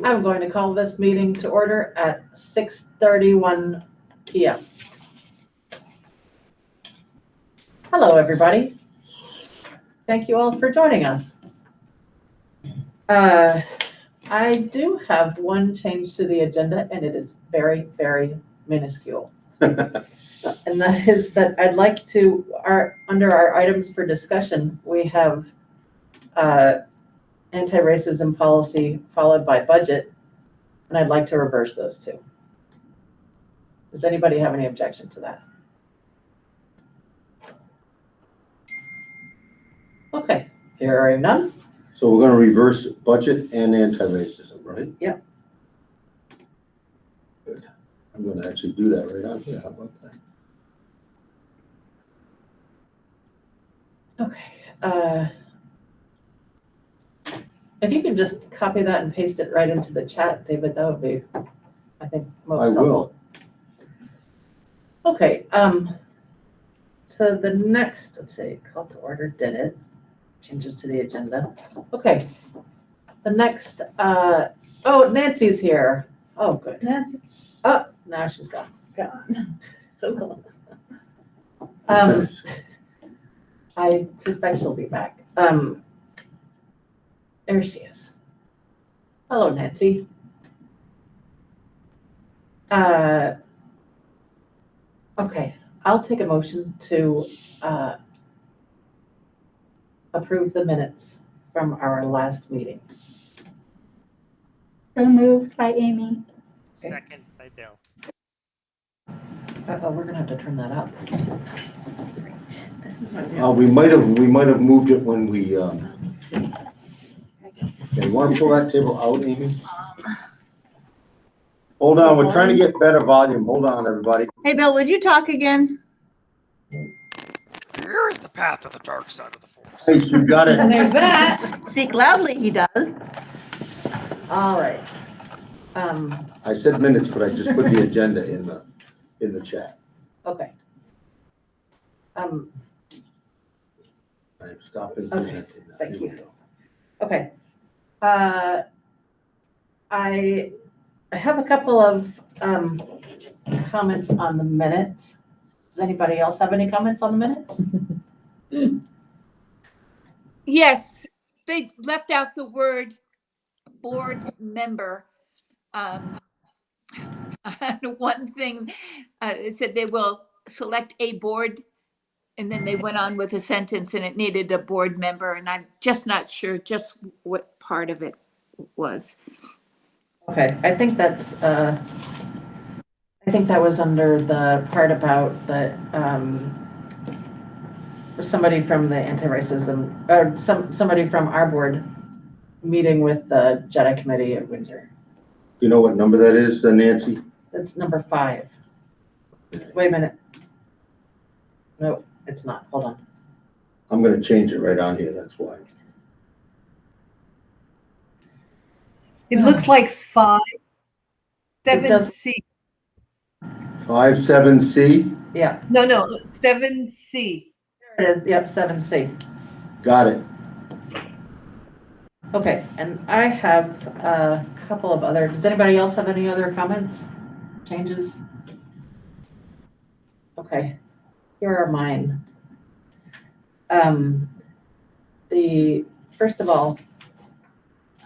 I'm going to call this meeting to order at 6:31 p.m. Hello, everybody. Thank you all for joining us. I do have one change to the agenda, and it is very, very minuscule. And that is that I'd like to, under our items for discussion, we have anti-racism policy followed by budget, and I'd like to reverse those two. Does anybody have any objection to that? Okay, hearing none. So we're gonna reverse budget and anti-racism, right? Yep. Good. I'm gonna actually do that right on here. How about that? Okay. If you could just copy that and paste it right into the chat, David, that would be, I think, most helpful. will. Okay, so the next, let's see, call to order did it. Changes to the agenda. Okay. The next, oh, Nancy's here. Oh, good. Nancy. Oh, now she's gone. Gone. So close. I suspect she'll be back. There she is. Hello, Nancy. Okay, I'll take a motion to approve the minutes from our last meeting. So moved by Amy. Okay. Second by Bill. Oh, we're gonna have to turn that up. This is what We might have moved it when we, okay, you wanna pull that table out, Amy? Hold on, we're trying to get better volume. Hold on, everybody. Hey, Bill, would you talk again? Fear is the path to the dark side of the force. Hey, you got it. There's that. Speak loudly, he does. All right. I said minutes, but I just put the agenda in the chat. Okay. I'm stopping Okay, presenting now. thank Here we you. go. Okay. I have a couple of comments on the minutes. Does anybody else have any comments on the minutes? Yes, they left out the word board member. One thing, it said they will select a board, and then they went on with a sentence and it needed a board member, and I'm just not sure just what part of it was. Okay, I think that's, I think that was under the part about the, somebody from the anti-racism, or somebody from our board meeting with the Jedi Committee at Windsor. You know what number that is, Nancy? That's number 5. Wait a minute. No, it's not. Hold on. I'm gonna change it right on here, that's why. It looks like 5, It does- 7C. 57C, Yeah, No, 7C. there it is. Yep, 7C. got it. Okay, and I have a couple of other, does anybody else have any other comments, changes? Okay, here are mine. First of all,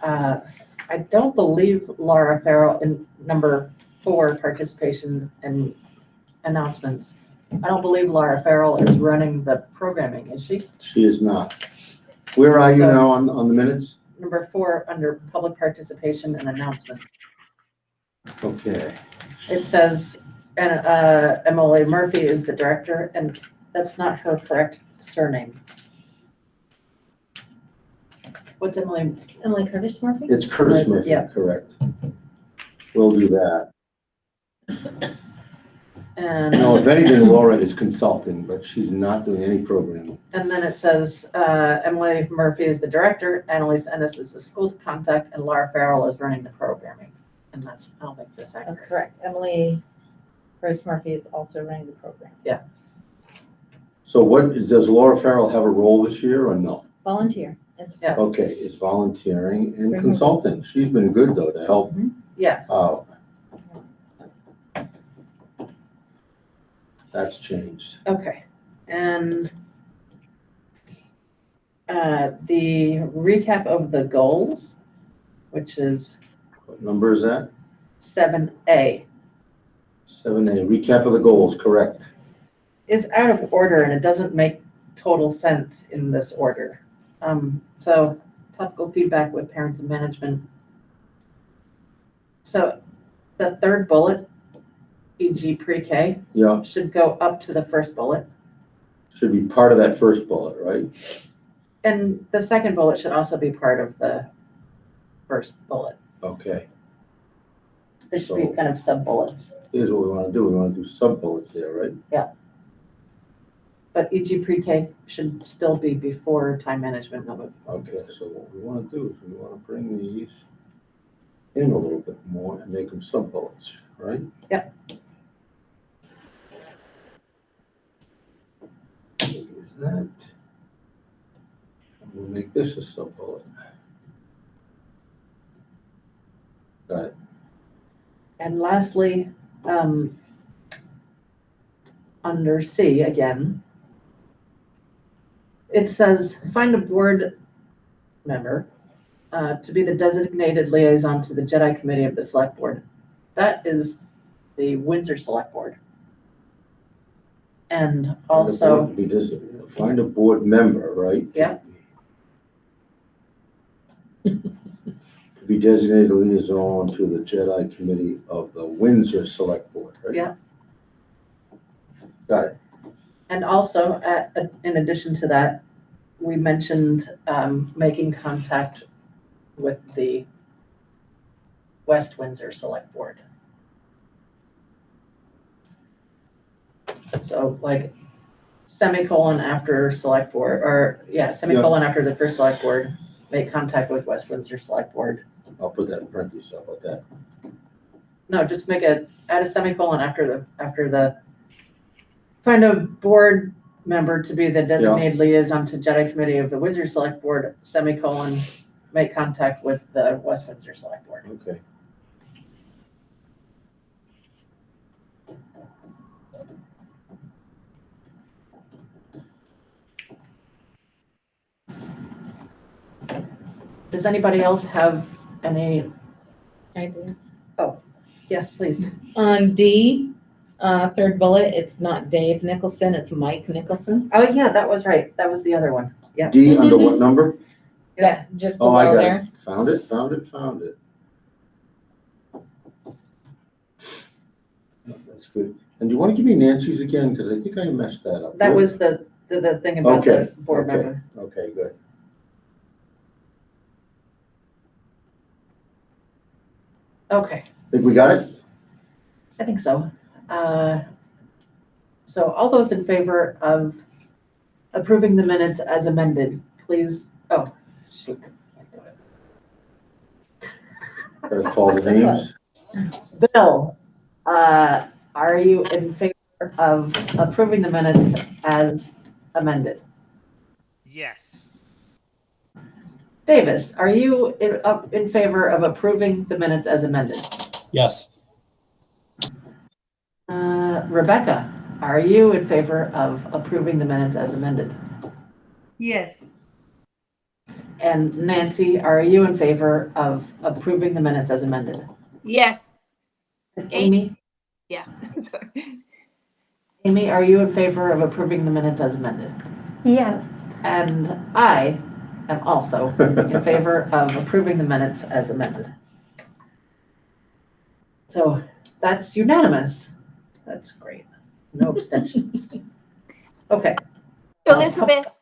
I don't believe Laura Farrell in number 4, participation and announcements. I don't believe Laura Farrell is running the programming, is she? She is not. Where are you So- now on the minutes? Number 4, under public participation and announcement. Okay, It says, and Emily Murphy is the director, and that's not her correct surname. What's Emily Curtis Murphy? it's Curtis Murphy, Yeah. correct. We'll do that. And, No, if anything, Laura is consulting, but she's not doing any programming. and then it says, Emily Murphy is the director, Annalise Ennis is the school contact, and Laura Farrell is running the programming. And that's, I don't think that's That's accurate. correct. Emily Grace Murphy is also running the program. So does Laura Farrell have a role this year or no? Volunteer. Okay, is volunteering and consulting. She's been good though to help Yes, out. That's changed. okay. And the recap of the goals, which is What number is that? 7A, 7A, recap of the goals, correct. is out of order and it doesn't make total sense in this order. So topical feedback with parents and management. So the third bullet, e.g. pre-K, Yeah, should go up to the first bullet. should be part of that first bullet, right? And the second bullet should also be part of the first bullet. Okay, They should be So- kind of sub-bullets. here's what we want to do. We want to do sub-bullets there, right? But e.g. pre-K should still be before time management. Okay, so what we want to do is we want to bring these in a little bit more and make them sub-bullets, right? Yep. Is that? We'll make this a sub-bullet. Got it. And lastly, under C again, it says, find a board member to be the designated liaison to the Jedi Committee of the Select Board. That is the Windsor Select Board. And also, Find a board member, right? Yeah. To be designated liaison to the Jedi Committee of the Windsor Select Board, right? Yeah. Got it. and also, in addition to that, we mentioned making contact with the West Windsor Select Board. So like semicolon after select board, or semicolon after the first select board, make contact with West Windsor Select Board. I'll put that in parentheses, how about that? No, just add a semicolon after the, find a board member to be the designated liaison to Jedi Committee of the Windsor Select Board, semicolon, make contact with the West Windsor Select Board. Okay. Does anybody else have any? I do. Yes, please. On D, third bullet, it's not Dave Nicholson, it's Mike Nicholson. Oh, yeah, that was right. That was the other one. Yeah. D under what number? Yeah, just Oh, I below got there. it. Found it, found it, found it. Oh, that's good. And do you want to give me Nancy's again? Because I think I messed that up. That Good? was the thing about the Okay, board okay. member. Okay, good. Okay, Think we got it? I think so. So all those in favor of approving the minutes as amended, please, oh, shoot. Gotta call the names. Bill, are you in favor of approving the minutes as amended? Yes. Davis, are you in favor of approving the minutes as amended? Yes. Rebecca, are you in favor of approving the minutes as amended? Yes. And Nancy, are you in favor of approving the minutes as amended? Yes. And Amy? Yeah. Sorry. Amy, are you in favor of approving the minutes as amended? Yes. And I am also in favor of approving the minutes as amended. So that's unanimous. That's great. No abstentions. Okay. Elizabeth,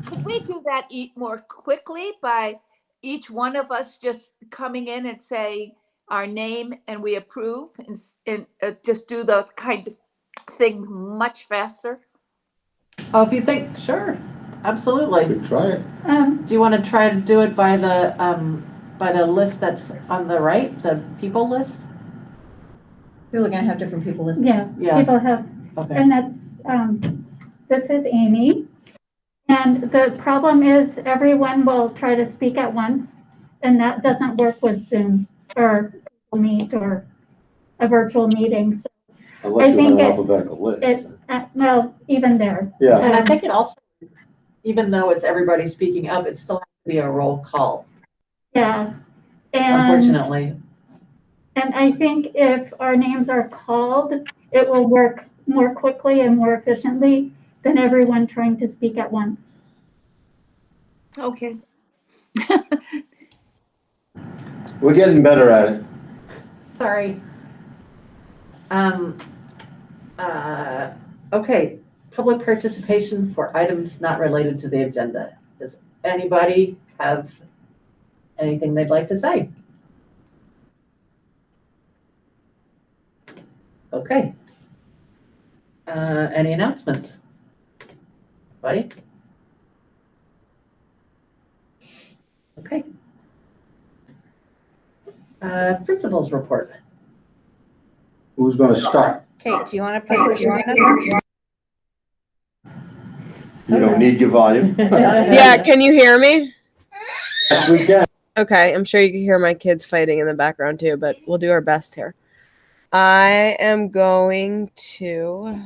could we do that more quickly by each one of us just coming in and say our name and we approve and just do the kind of thing much faster? Oh, if you think, sure, absolutely. Good, try it. Do you want to try to do it by the list that's on the right, the people list? We're gonna have different people listed. Yeah, Yeah, people have, okay. and that's, this is Amy. And the problem is everyone will try to speak at once, and that doesn't work with Zoom or Google Meet or a virtual meeting. So Unless you have think an it- alphabetical list. well, even there. Yeah, And I think it also, even though it's everybody speaking up, it still has to be a roll call, Yeah. And, unfortunately. and I think if our names are called, it will work more quickly and more efficiently than everyone trying to speak at once. Okay. we're getting better at it. Sorry. Okay, public participation for items not related to the agenda. Does anybody have anything they'd like to say? Okay. Any announcements? Buddy? Okay. Principals report. Who's gonna start? Kate, do you want to put your hand up? You don't need your volume. Yeah, can you hear me? Yes, we can. Okay, I'm sure you can hear my kids fighting in the background too, but we'll do our best here. I am going to.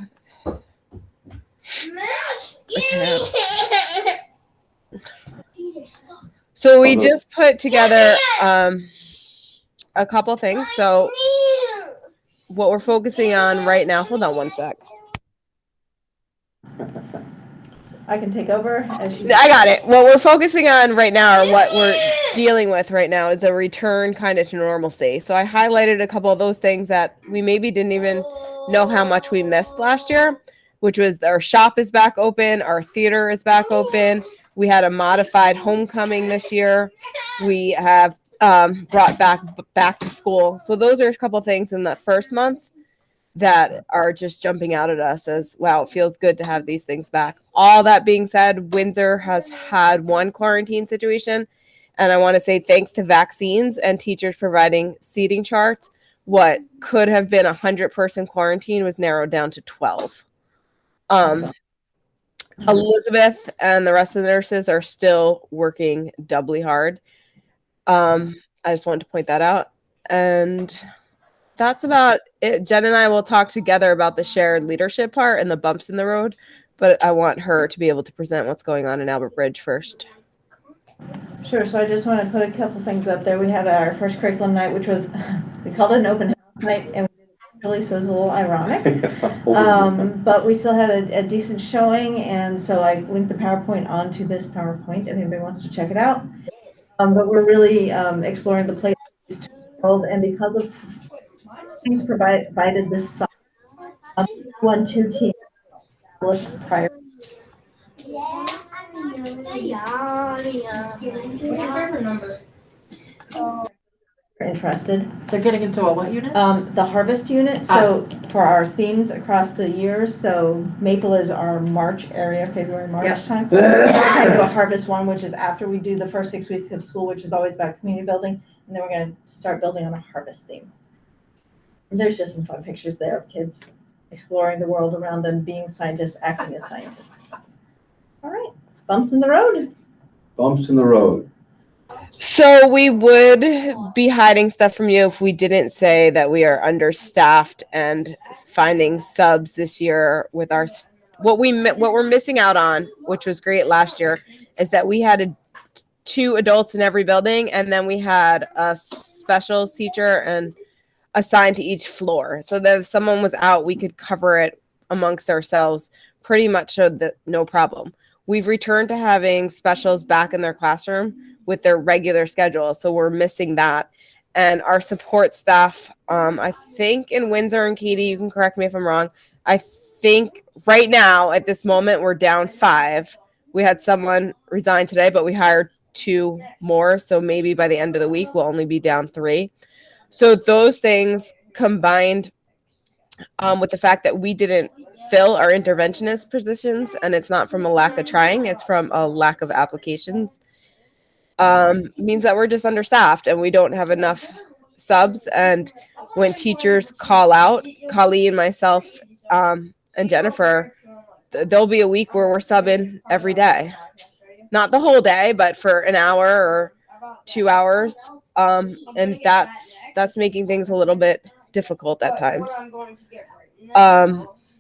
So we just put together a couple things. So what we're focusing on right now, hold on one sec. I can take over as you. I got it. What we're focusing on right now, or what we're dealing with right now, is a return kind of to normalcy. So I highlighted a couple of those things that we maybe didn't even know how much we missed last year, which was our shop is back open, our theater is back open. We had a modified homecoming this year. We have brought back to school. So those are a couple of things in the first month that are just jumping out at us as, wow, it feels good to have these things back. All that being said, Windsor has had one quarantine situation, and I want to say thanks to vaccines and teachers providing seating charts, what could have been 100-person quarantine was narrowed down to 12. Elizabeth and the rest of the nurses are still working doubly hard. I just wanted to point that out. And that's about it. Jen and I will talk together about the shared leadership part and the bumps in the road, but I want her to be able to present what's going on in Albert Bridge first. Sure, so I just want to put a couple things up there. We had our first curriculum night, which was, we called it an open house night, and we did it virtually, so it was a little ironic. But we still had a decent showing, and so I linked the PowerPoint onto this PowerPoint if anybody wants to check it out. But we're really exploring the place to the world, and because of things provided this summer, 1-2 team prior. Interested. They're getting into a what unit? The harvest unit, so for our themes across the years, so Maple is our March area, February, March time. We're trying to do a harvest one, which is after we do the first 6 weeks of school, which is always about community building, and then we're gonna start building on a harvest theme. And there's just some fun pictures there of kids exploring the world around them, being scientists, acting as scientists. All right, bumps in the road. Bumps in the road. So we would be hiding stuff from you if we didn't say that we are understaffed and finding subs this year with our what we're missing out on, which was great last year, is that we had 2 adults in every building, and then we had a special teacher and assigned to each floor. So that if someone was out, we could cover it amongst ourselves pretty much so that no problem. We've returned to having specials back in their classroom with their regular schedule. So we're missing that. And our support staff, I think in Windsor, and Katie, you can correct me if I'm wrong, I think right now at this moment, we're down 5. We had someone resign today, but we hired 2 more. So maybe by the end of the week, we'll only be down 3. So those things combined with the fact that we didn't fill our interventionist positions, and it's not from a lack of trying, it's from a lack of applications, means that we're just understaffed and we don't have enough subs. And when teachers call out, Colleen, myself, and Jennifer there'll be a week where we're subbing every day, not the whole day, but for an hour or 2 hours. And that's making things a little bit difficult at times.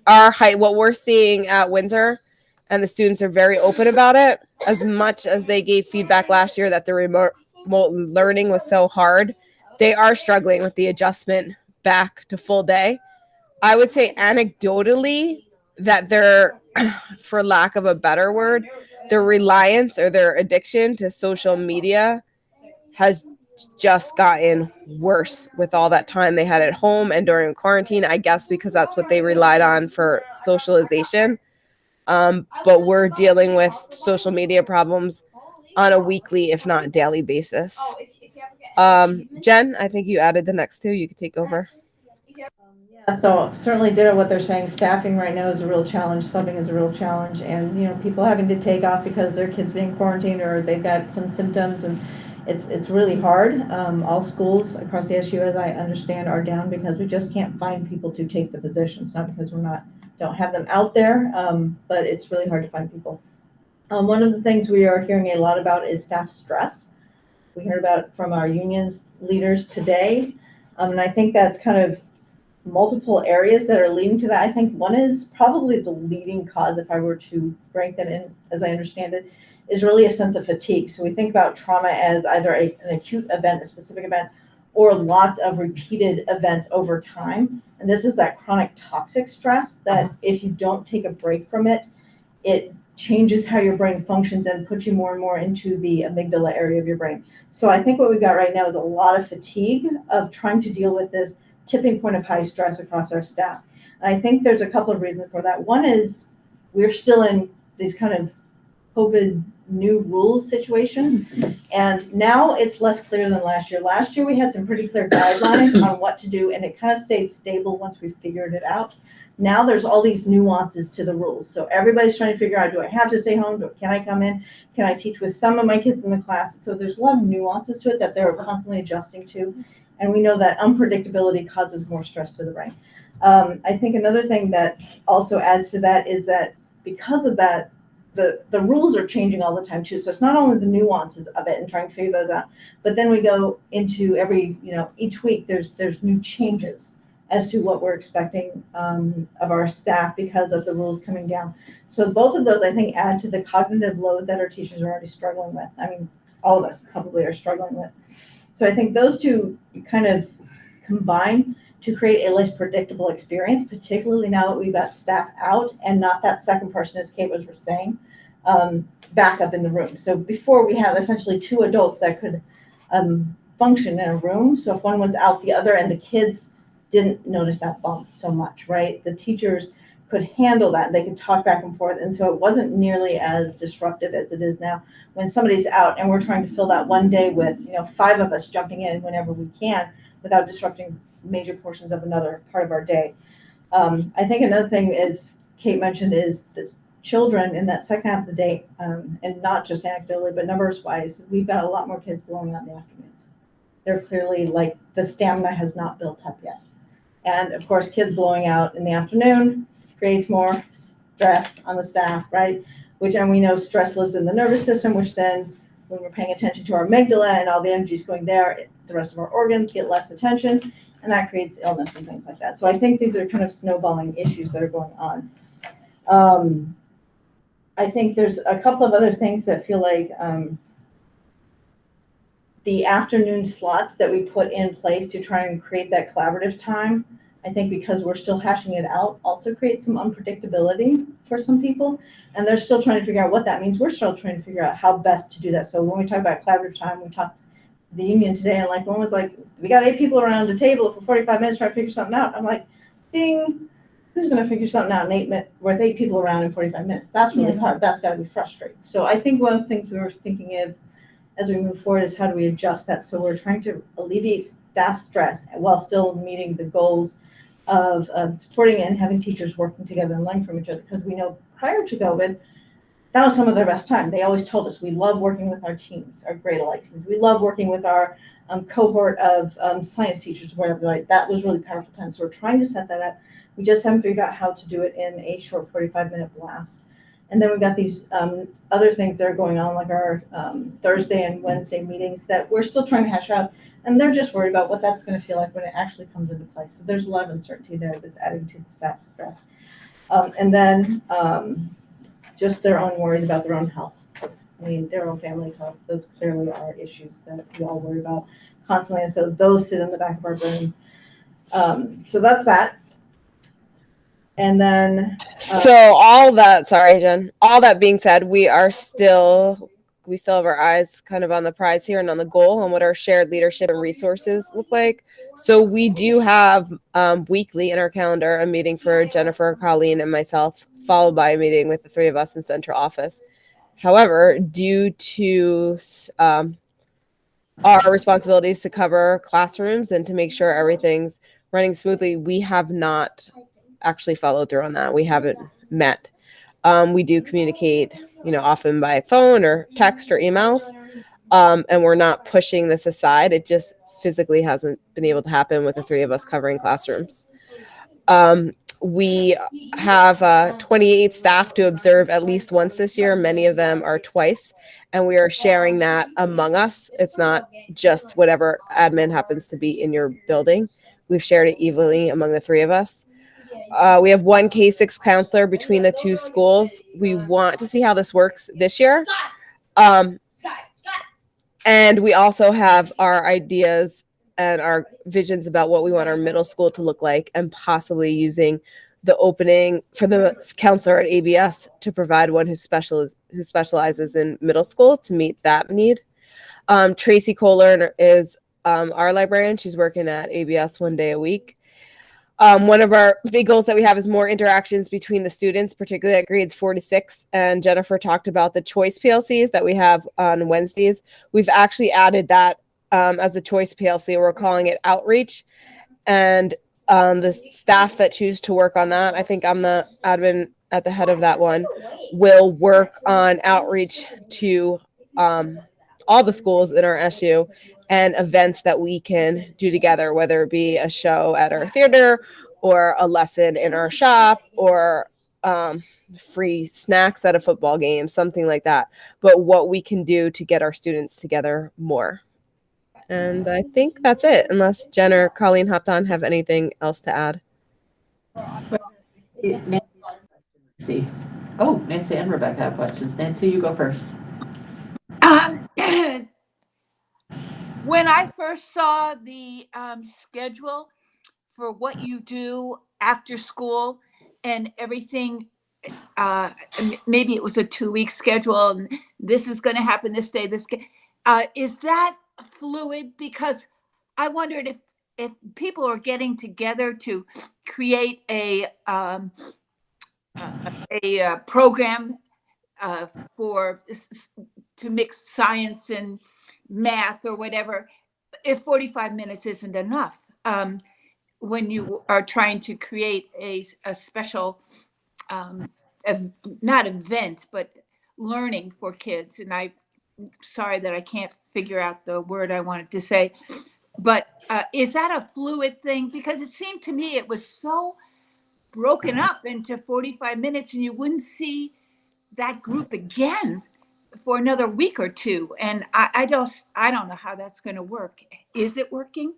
What we're seeing at Windsor, and the students are very open about it, as much as they gave feedback last year that the remote learning was so hard, they are struggling with the adjustment back to full day. I would say anecdotally that their, for lack of a better word, their reliance or their addiction to social media has just gotten worse with all that time they had at home and during quarantine, I guess, because that's what they relied on for socialization. But we're dealing with social media problems on a weekly, if not daily basis. Jen, I think you added the next two. You could take over. Yeah, so certainly ditto what they're saying. Staffing right now is a real challenge. Subbing is a real challenge, and people having to take off because their kids being quarantined or they've got some symptoms, and it's really hard. All schools across the SU, as I understand, are down because we just can't find people to take the positions. Not because don't have them out there, but it's really hard to find people. One of the things we are hearing a lot about is staff stress. We heard about it from our unions leaders today, and I think that's kind of multiple areas that are leading to that. I think one is probably the leading cause, if I were to rank them in, as I understand it, is really a sense of fatigue. So we think about trauma as either an acute event, a specific event, or lots of repeated events over time. And this is that chronic toxic stress that if you don't take a break from it, it changes how your brain functions and puts you more and more into the amygdala area of your brain. So I think what we've got right now is a lot of fatigue of trying to deal with this tipping point of high stress across our staff. And I think there's a couple of reasons for that. One is we're still in these kind of COVID new rules situation. And now it's less clear than last year. Last year we had some pretty clear guidelines on what to do, and it kind of stayed stable once we figured it out. Now there's all these nuances to the rules. So everybody's trying to figure out, do I have to stay home? Can I come in? Can I teach with some of my kids in the class? So there's a lot of nuances to it that they're constantly adjusting to. And we know that unpredictability causes more stress to the brain. I think another thing that also adds to that is that because of that, the rules are changing all the time too. So it's not only the nuances of it and trying to figure those out, but then we go into each week there's new changes as to what we're expecting of our staff because of the rules coming down. So both of those, I think, add to the cognitive load that our teachers are already struggling with. I mean, all of us probably are struggling with. So I think those two kind of combine to create a less predictable experience, particularly now that we've got staff out and not that second person, as Kate was saying, back up in the room. So before we had essentially two adults that could function in a room. So if one was out the other and the kids didn't notice that bump so much, right? The teachers could handle that. They could talk back and forth. And so it wasn't nearly as disruptive as it is now when somebody's out and we're trying to fill that one day with, 5 of us jumping in whenever we can without disrupting major portions of another part of our day. I think another thing is Kate mentioned is the children in that second half of the day, and not just anecdotally, but numbers wise, we've got a lot more kids blowing out in the afternoons. They're clearly like the stamina has not built up yet. And of course, kids blowing out in the afternoon creates more stress on the staff, right? And we know stress lives in the nervous system, which then when we're paying attention to our amygdala and all the energy is going there, the rest of our organs get less attention, and that creates illness and things like that. So I think these are kind of snowballing issues that are going on. I think there's a couple of other things that feel like the afternoon slots that we put in place to try and create that collaborative time, I think because we're still hashing it out, also creates some unpredictability for some people. And they're still trying to figure out what that means. We're still trying to figure out how best to do that. So when we talk about collaborative time, we talked to the union today, and one was like, we got 8 people around the table for 45 minutes trying to figure something out. I'm like, ding, who's going to figure something out in 8 minutes with 8 people around in 45 minutes? That's really hard. That's got to be frustrating. So I think one of the things we were thinking of as we move forward is how do we adjust that? So we're trying to alleviate staff stress while still meeting the goals of supporting and having teachers working together and learning from each other. Because we know prior to COVID, that was some of their best time. They always told us we love working with our teams, our grade alike teams. We love working with our cohort of science teachers, whatever. Like, that was really powerful time. So we're trying to set that up. We just haven't figured out how to do it in a short 45-minute blast. And then we've got these other things that are going on, like our Thursday and Wednesday meetings that we're still trying to hash out. And they're just worried about what that's going to feel like when it actually comes into place. So there's a lot of uncertainty there that's adding to the staff stress. And then just their own worries about their own health. I mean, their own family's health. Those clearly are issues that we all worry about constantly. And so those sit in the back of our brain. So that's that. And then So all that, sorry, Jen, all that being said, we still have our eyes kind of on the prize here and on the goal and what our shared leadership and resources look like. So we do have weekly in our calendar a meeting for Jennifer, Colleen, and myself, followed by a meeting with the three of us in central office. However, due to our responsibilities to cover classrooms and to make sure everything's running smoothly, we have not actually followed through on that. We haven't met. We do communicate, often by phone or text or emails, and we're not pushing this aside. It just physically hasn't been able to happen with the three of us covering classrooms. We have 28 staff to observe at least once this year. Many of them are twice, and we are sharing that among us. It's not just whatever admin happens to be in your building. We've shared it evenly among the three of us. We have one K-6 counselor between the two schools. We want to see how this works this year. And we also have our ideas and our visions about what we want our middle school to look like, and possibly using the opening for the counselor at ABS to provide one who specializes in middle school to meet that need. Tracy Kohler is our librarian. She's working at ABS 1 day a week. One of our big goals that we have is more interactions between the students, particularly at grades 4 to 6. And Jennifer talked about the choice PLCs that we have on Wednesdays. We've actually added that as a choice PLC. We're calling it outreach. And the staff that choose to work on that, I think I'm the admin at the head of that one, will work on outreach to all the schools in our SU and events that we can do together, whether it be a show at our theater or a lesson in our shop or free snacks at a football game, something like that. But what we can do to get our students together more. And I think that's it, unless Jen or Colleen hopped on, have anything else to add. Nancy. Oh, Nancy and Rebecca have questions. Nancy, you go first. When I first saw the schedule for what you do after school and everything, maybe it was a 2-week schedule and this is going to happen this day, is that fluid? Because I wondered if people are getting together to create a program to mix science and math or whatever, if 45 minutes isn't enough when you are trying to create a special, not event, but learning for kids. And I'm sorry that I can't figure out the word I wanted to say, but is that a fluid thing? Because it seemed to me it was so broken up into 45 minutes and you wouldn't see that group again for another week or two. And I don't know how that's going to work. Is it working?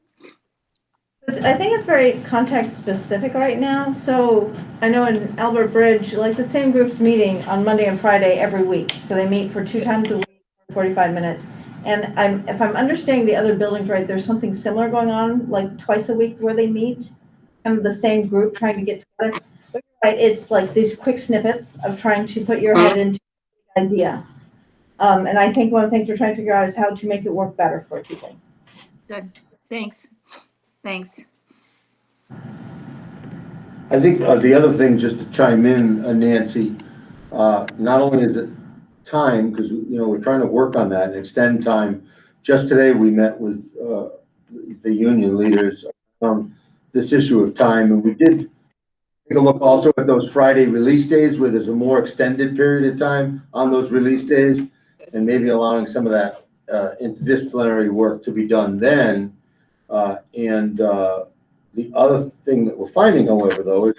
I think it's very context specific right now. So I know in Albert Bridge, like the same group's meeting on Monday and Friday every week. So they meet for 2 times a week for 45 minutes. And if I'm understanding the other buildings right, there's something similar going on, like twice a week where they meet, kind of the same group trying to get together. But right, it's like these quick snippets of trying to put your head into the idea. And I think one of the things we're trying to figure out is how to make it work better for people. Good. Thanks. I think the other thing, just to chime in, Nancy, not only is it time, because we're trying to work on that and extend time. Just today we met with the union leaders on this issue of time, and we did take a look also at those Friday release days where there's a more extended period of time on those release days, and maybe allowing some of that interdisciplinary work to be done then, and The other thing that we're finding, however, though, is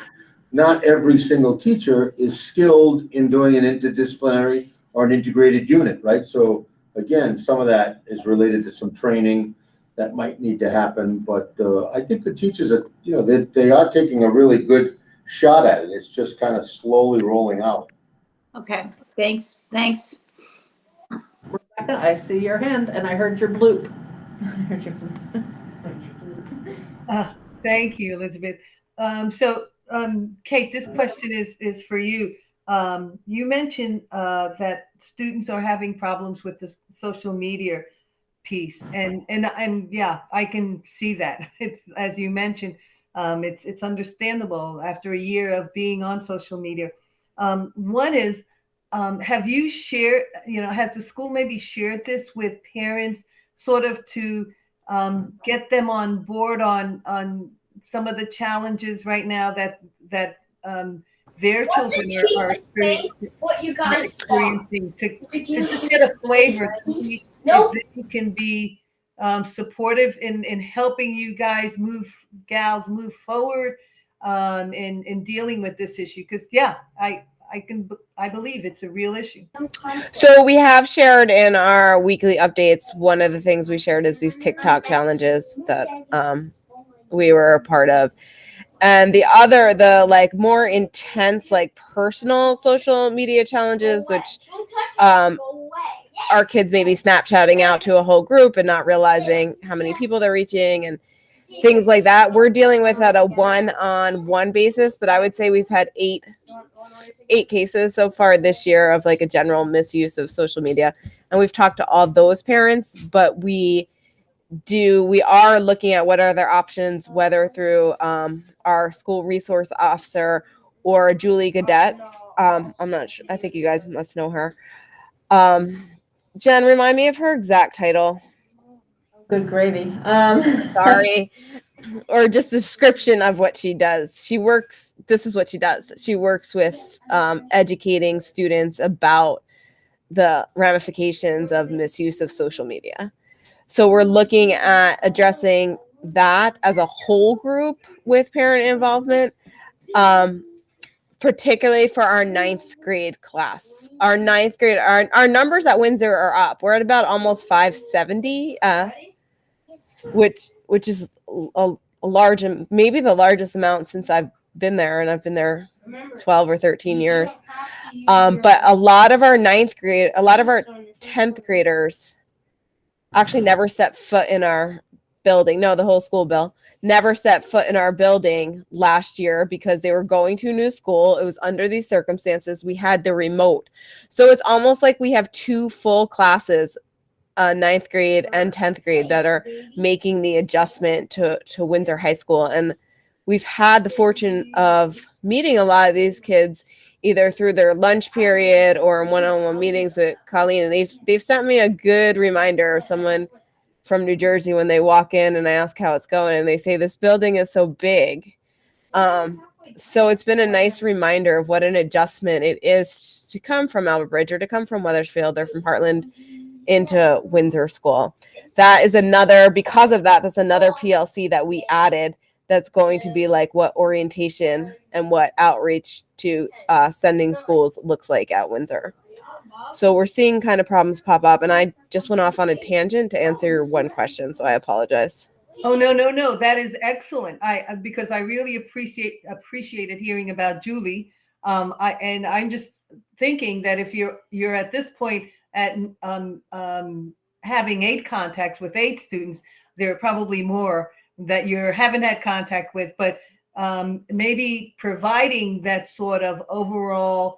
not every single teacher is skilled in doing an interdisciplinary or an integrated unit, right? So again, some of that is related to some training that might need to happen, but I think the teachers are, they are taking a really good shot at it. It's just kind of slowly rolling out. Okay, thanks. Rebecca, I see your hand and I heard your bloop. Thank you, Elizabeth. Kate, this question is for you. You mentioned that students are having problems with the social media piece, and yeah, I can see that. It's, as you mentioned, it's understandable after a year of being on social media. One is, have you shared, has the school maybe shared this with parents, sort of to get them on board on some of the challenges right now that their children are experiencing, to just get a flavor to see if they can be supportive in helping you guys gals move forward in dealing with this issue? Because yeah, I believe it's a real issue. So we have shared in our weekly updates. One of the things we shared is these TikTok challenges that we were a part of. And the like more intense, like personal social media challenges, which our kids maybe Snapchatting out to a whole group and not realizing how many people they're reaching and things like that. We're dealing with at a one-on-one basis, but I would say we've had eight cases so far this year of like a general misuse of social media. And we've talked to all those parents, but we are looking at what are their options, whether through our school resource officer or Julie Gadet. I'm not sure. I think you guys must know her. Jen, remind me of her exact title. Good gravy. Sorry. Or just the description of what she does. This is what she does. She works with educating students about the ramifications of misuse of social media. So we're looking at addressing that as a whole group with parent involvement, particularly for our 9th grade class. Our 9th grade, our numbers at Windsor are up. We're at about almost 570, which is a large, maybe the largest amount since I've been there, and I've been there 12 or 13 years. But a lot of our 10th graders actually never stepped foot in our building. No, the whole school, Bill, never stepped foot in our building last year because they were going to a new school. It was under these circumstances. We had the remote. So it's almost like we have 2 full classes, 9th grade and 10th grade, that are making the adjustment to Windsor High School. And we've had the fortune of meeting a lot of these kids either through their lunch period or in one-on-one meetings with Colleen. And they've sent me a good reminder of someone from New Jersey when they walk in and I ask how it's going, and they say, this building is so big. So it's been a nice reminder of what an adjustment it is to come from Albert Bridge or to come from Wethersfield or from Heartland into Windsor School. That is because of that, that's another PLC that we added that's going to be like what orientation and what outreach to sending schools looks like at Windsor. So we're seeing kind of problems pop up, and I just went off on a tangent to answer your one question, so I apologize. Oh, no, that is excellent. Because I really appreciated hearing about Julie. I'm just thinking that if you're at this point at having 8 contacts with 8 students, there are probably more that you haven't had contact with, but maybe providing that sort of overall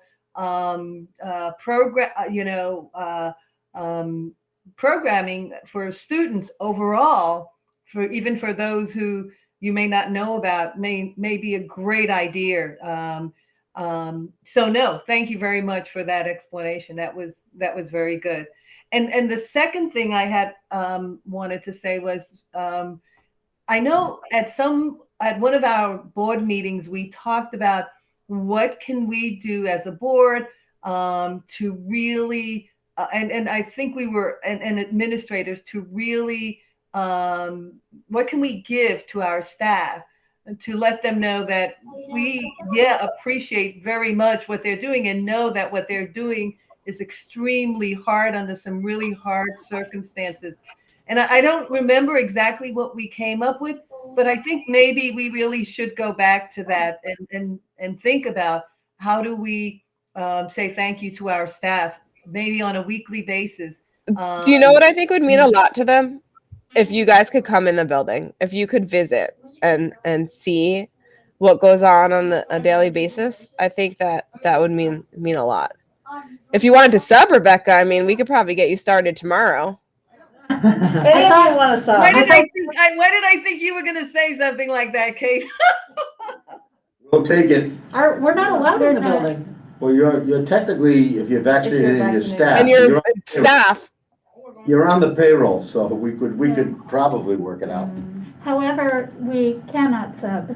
program, programming for students overall, even for those who you may not know about, may be a great idea. So no, thank you very much for that explanation. That was very good. And the second thing I had wanted to say was, I know at one of our board meetings, we talked about what can we do as a board to really, and I think we were, and administrators, to really, what can we give to our staff to let them know that we, appreciate very much what they're doing and know that what they're doing is extremely hard under some really hard circumstances. And I don't remember exactly what we came up with, but I think maybe we really should go back to that and think about how do we say thank you to our staff, maybe on a weekly basis. Do you know what I think would mean a lot to them? If you guys could come in the building, if you could visit and see what goes on a daily basis, I think that would mean a lot. If you wanted to sub, Rebecca, I mean, we could probably get you started tomorrow. Any of you want to Why sub? did I think you were going to say something like that, Kate? We'll take it. We're not allowed in the building. Well, you're technically, if you're vaccinated and your vaccinated. staff, And your staff. you're on the payroll, so we could probably work it out. However, we cannot sub.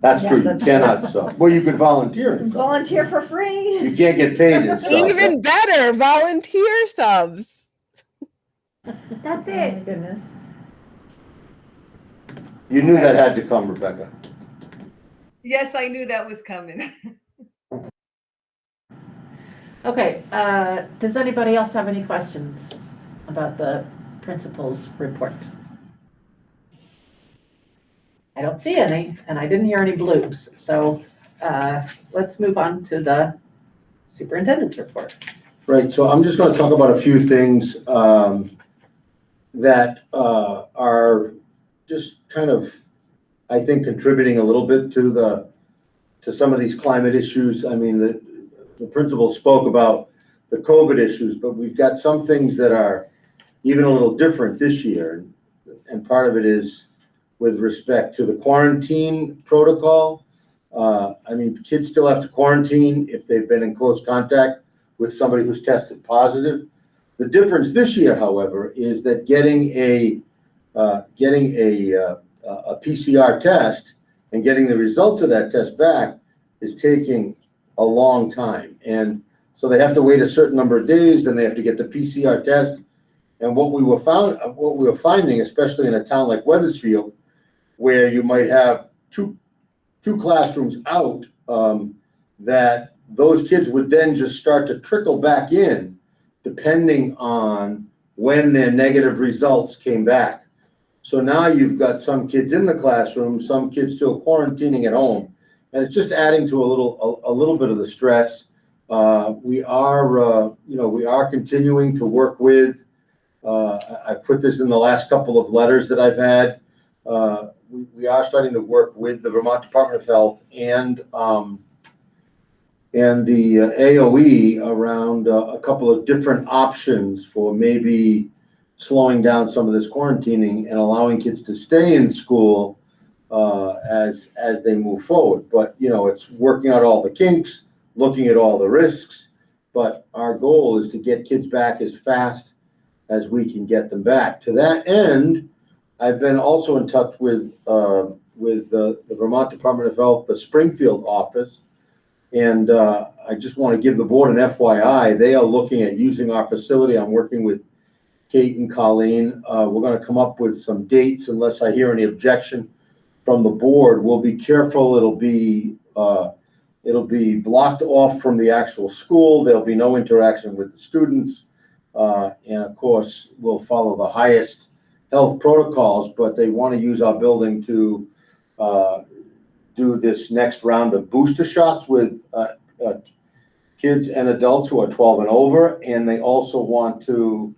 That's Yeah, true, you that's cannot sub. Well, you could volunteer and sub. Volunteer for free. You can't get paid and stuff. Even better, volunteer subs. That's Oh it. my goodness. You knew that had to come, Rebecca. Yes, I knew that was coming. Okay, does anybody else have any questions about the principal's report? I don't see any, and I didn't hear any bloops, so let's move on to the superintendent's report. Right, so I'm just gonna talk about a few things that are just kind of, I think, contributing a little bit to some of these climate issues. I mean, the principal spoke about the COVID issues, but we've got some things that are even a little different this year. And part of it is with respect to the quarantine protocol. I mean, kids still have to quarantine if they've been in close contact with somebody who's tested positive. The difference this year, however, is that getting a PCR test and getting the results of that test back is taking a long time. And so they have to wait a certain number of days, then they have to get the PCR test. And what we were finding, especially in a town like Wethersfield, where you might have two classrooms out, that those kids would then just start to trickle back in, depending on when their negative results came back. So now you've got some kids in the classroom, some kids still quarantining at home, and it's just adding to a little bit of the stress. We are continuing to work with. I put this in the last couple of letters that I've had. We are starting to work with the Vermont Department of Health and the AOE around a couple of different options for maybe slowing down some of this quarantining and allowing kids to stay in school as they move forward. But, it's working out all the kinks, looking at all the risks. But our goal is to get kids back as fast as we can get them back. To that end, I've been also in touch with the Vermont Department of Health, the Springfield office. And I just want to give the board an FYI. They are looking at using our facility. I'm working with Kate and Colleen. We're going to come up with some dates unless I hear any objection from the board. We'll be careful. It'll be blocked off from the actual school. There'll be no interaction with the students. And of course, we'll follow the highest health protocols, but they want to use our building to do this next round of booster shots with kids and adults who are 12 and over. And they also want to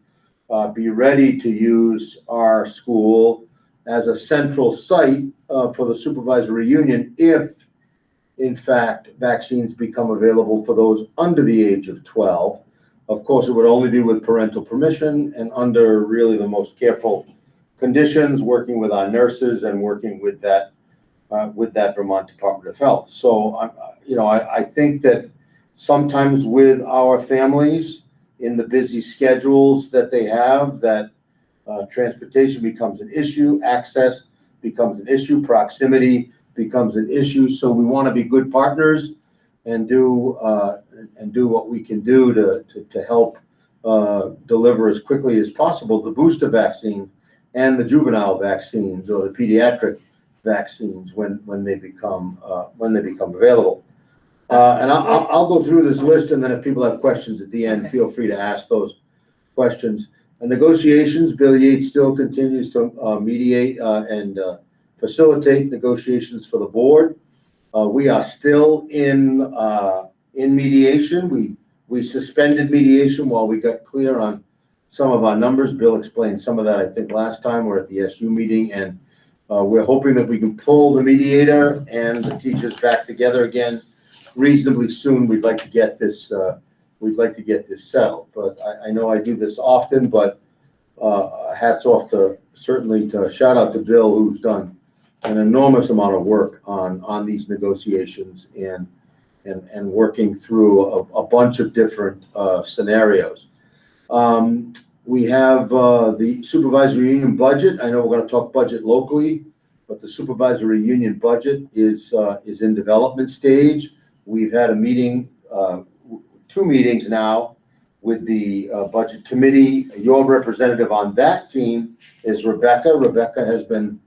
be ready to use our school as a central site for the supervisory union if, in fact, vaccines become available for those under the age of 12. Of course, it would only be with parental permission and under really the most careful conditions, working with our nurses and working with that Vermont Department of Health. So, I think that sometimes with our families in the busy schedules that they have, that transportation becomes an issue, access becomes an issue, proximity becomes an issue. So we want to be good partners and do what we can do to help deliver as quickly as possible the booster vaccine and the juvenile vaccines or the pediatric vaccines when they become available. And I'll go through this list, and then if people have questions at the end, Okay. feel free to ask those questions. Negotiations, Bill Yates still continues to mediate and facilitate negotiations for the board. We are still in mediation. We suspended mediation while we got clear on some of our numbers. Bill explained some of that, I think, last time. We're at the SU meeting, and we're hoping that we can pull the mediator and the teachers back together again reasonably soon. We'd like to get this settled. But I know I do this often, but hats off to shout out to Bill, who's done an enormous amount of work on these negotiations and working through a bunch of different scenarios. We have the supervisory union budget. I know we're going to talk budget locally, but the supervisory union budget is in development stage. We've had a meeting, 2 meetings now with the budget committee. Your representative on that team is Rebecca. Rebecca has been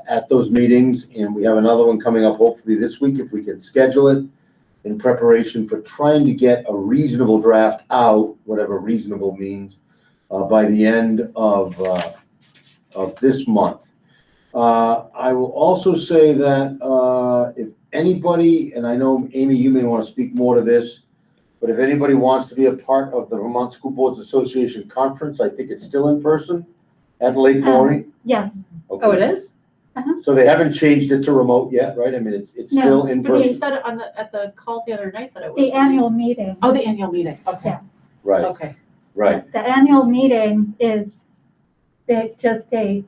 at those meetings, and we have another one coming up hopefully this week if we can schedule it, in preparation for trying to get a reasonable draft out, whatever reasonable means, by the end of this month. I will also say that if anybody, and I know, Amy, you may want to speak more to this, but if anybody wants to be a part of the Vermont School Boards Association conference, I think it's still in person at Lake Maury. Yes. Okay. Oh, it is? So they haven't changed it to remote yet, right? I mean, it's No, still in But you person. said at the call the other night that it was. The annual meeting. Oh, the annual meeting. Okay. Yeah. Right, Okay. right. The annual meeting is just a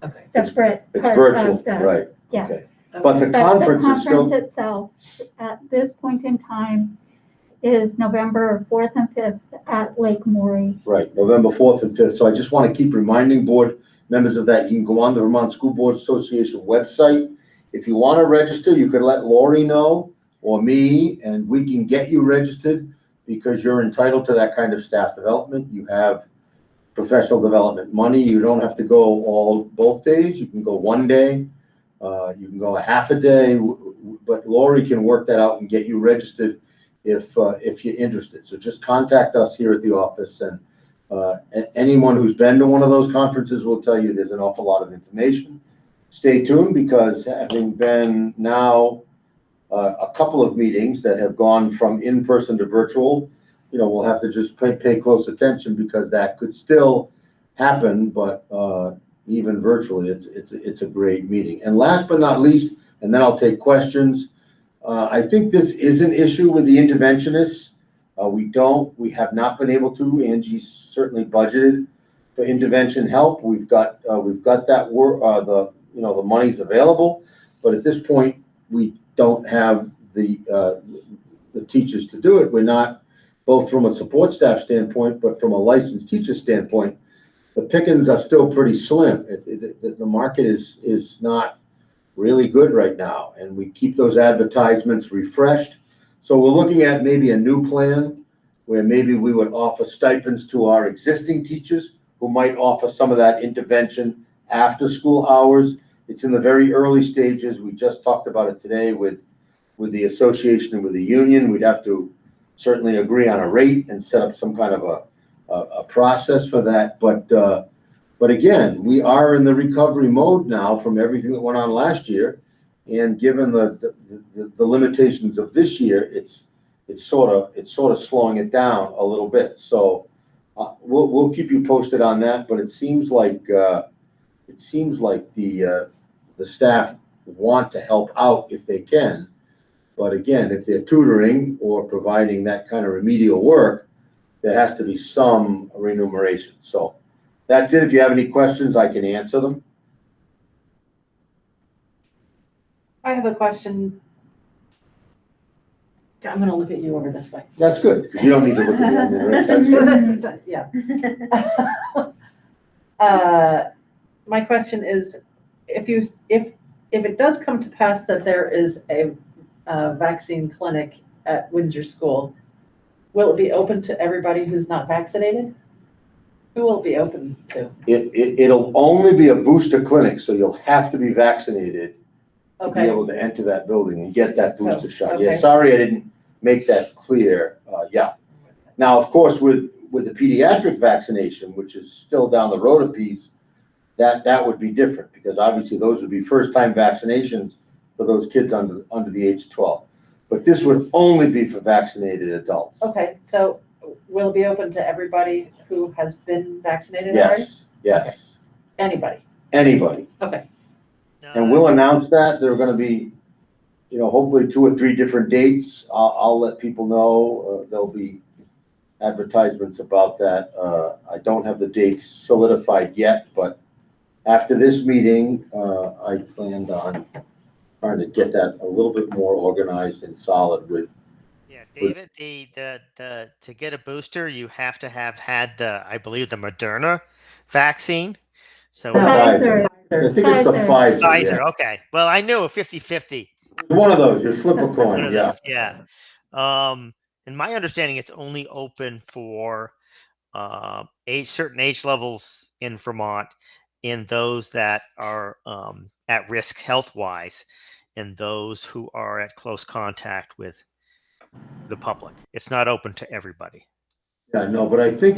Okay. separate It's part virtual, of the. right. Yeah. Okay. But the But conference is still, conference itself, at this point in time, is November 4th and 5th at Lake Maury. right, November 4th and 5th. So I just want to keep reminding board members of that. You can go on the Vermont School Boards Association website. If you want to register, you could let Lori know or me, and we can get you registered because you're entitled to that kind of staff development. You have professional development money. You don't have to go both days. You can go one day. You can go a half a day, but Lori can work that out and get you registered if you're interested. So just contact us here at the office, and anyone who's been to one of those conferences will tell you there's an awful lot of information. Stay tuned, because having been now a couple of meetings that have gone from in-person to virtual, we'll have to just pay close attention, because that could still happen, but even virtually, it's a great meeting. And last but not least, and then I'll take questions, I think this is an issue with the interventionists. We have not been able to. Angie's certainly budgeted for intervention help. We've got that work, the money's available, but at this point, we don't have the teachers to do it. We're not, both from a support staff standpoint, but from a licensed teacher standpoint, the pickings are still pretty slim. The market is not really good right now, and we keep those advertisements refreshed. So we're looking at maybe a new plan where maybe we would offer stipends to our existing teachers who might offer some of that intervention after school hours. It's in the very early stages. We just talked about it today with the association and with the union. We'd have to certainly agree on a rate and set up some kind of a process for that. But again, we are in the recovery mode now from everything that went on last year, and given the limitations of this year, it's sort of slowing it down a little bit. So we'll keep you posted on that. But it seems like the staff want to help out if they can. But again, if they're tutoring or providing that kind of remedial work, there has to be some remuneration. So that's it. If you have any questions, I can answer them. I have a question. I'm going to look at you over this way. That's good, because you don't need to look at me. Right? That's good. Yeah. My question is, if it does come to pass that there is a vaccine clinic at Windsor School, will it be open to everybody who's not vaccinated? Who will be open to? It'll only be a booster clinic, so you'll have to be vaccinated to be Okay, able to enter that building and get that booster shot. Yeah, okay. sorry I didn't make that clear. Yeah. Now, of course, with the pediatric vaccination, which is still down the road a piece, that would be different, because obviously those would be first-time vaccinations for those kids under the age of 12. But this would only be for vaccinated adults. Okay, so will be open to everybody who has been vaccinated already? Yes. Anybody? Anybody. And we'll announce that. There are gonna be, hopefully 2 or 3 different dates. I'll let people know. There'll be advertisements about that. I don't have the dates solidified yet, but after this meeting, I planned on trying to get that a little bit more organized and solid with. Yeah, David, the to get a booster, you have to have had I believe the Moderna vaccine. So Pfizer. I think it's the Pfizer. Pfizer, Yeah. okay. Well, I knew a 50-50. It's one of those. You flip a One coin. of Yeah. those, yeah. In my understanding, it's only open for certain age levels in Vermont, and those that are at risk health-wise, and those who are at close contact with the public. It's not open to everybody. Yeah, no, but I think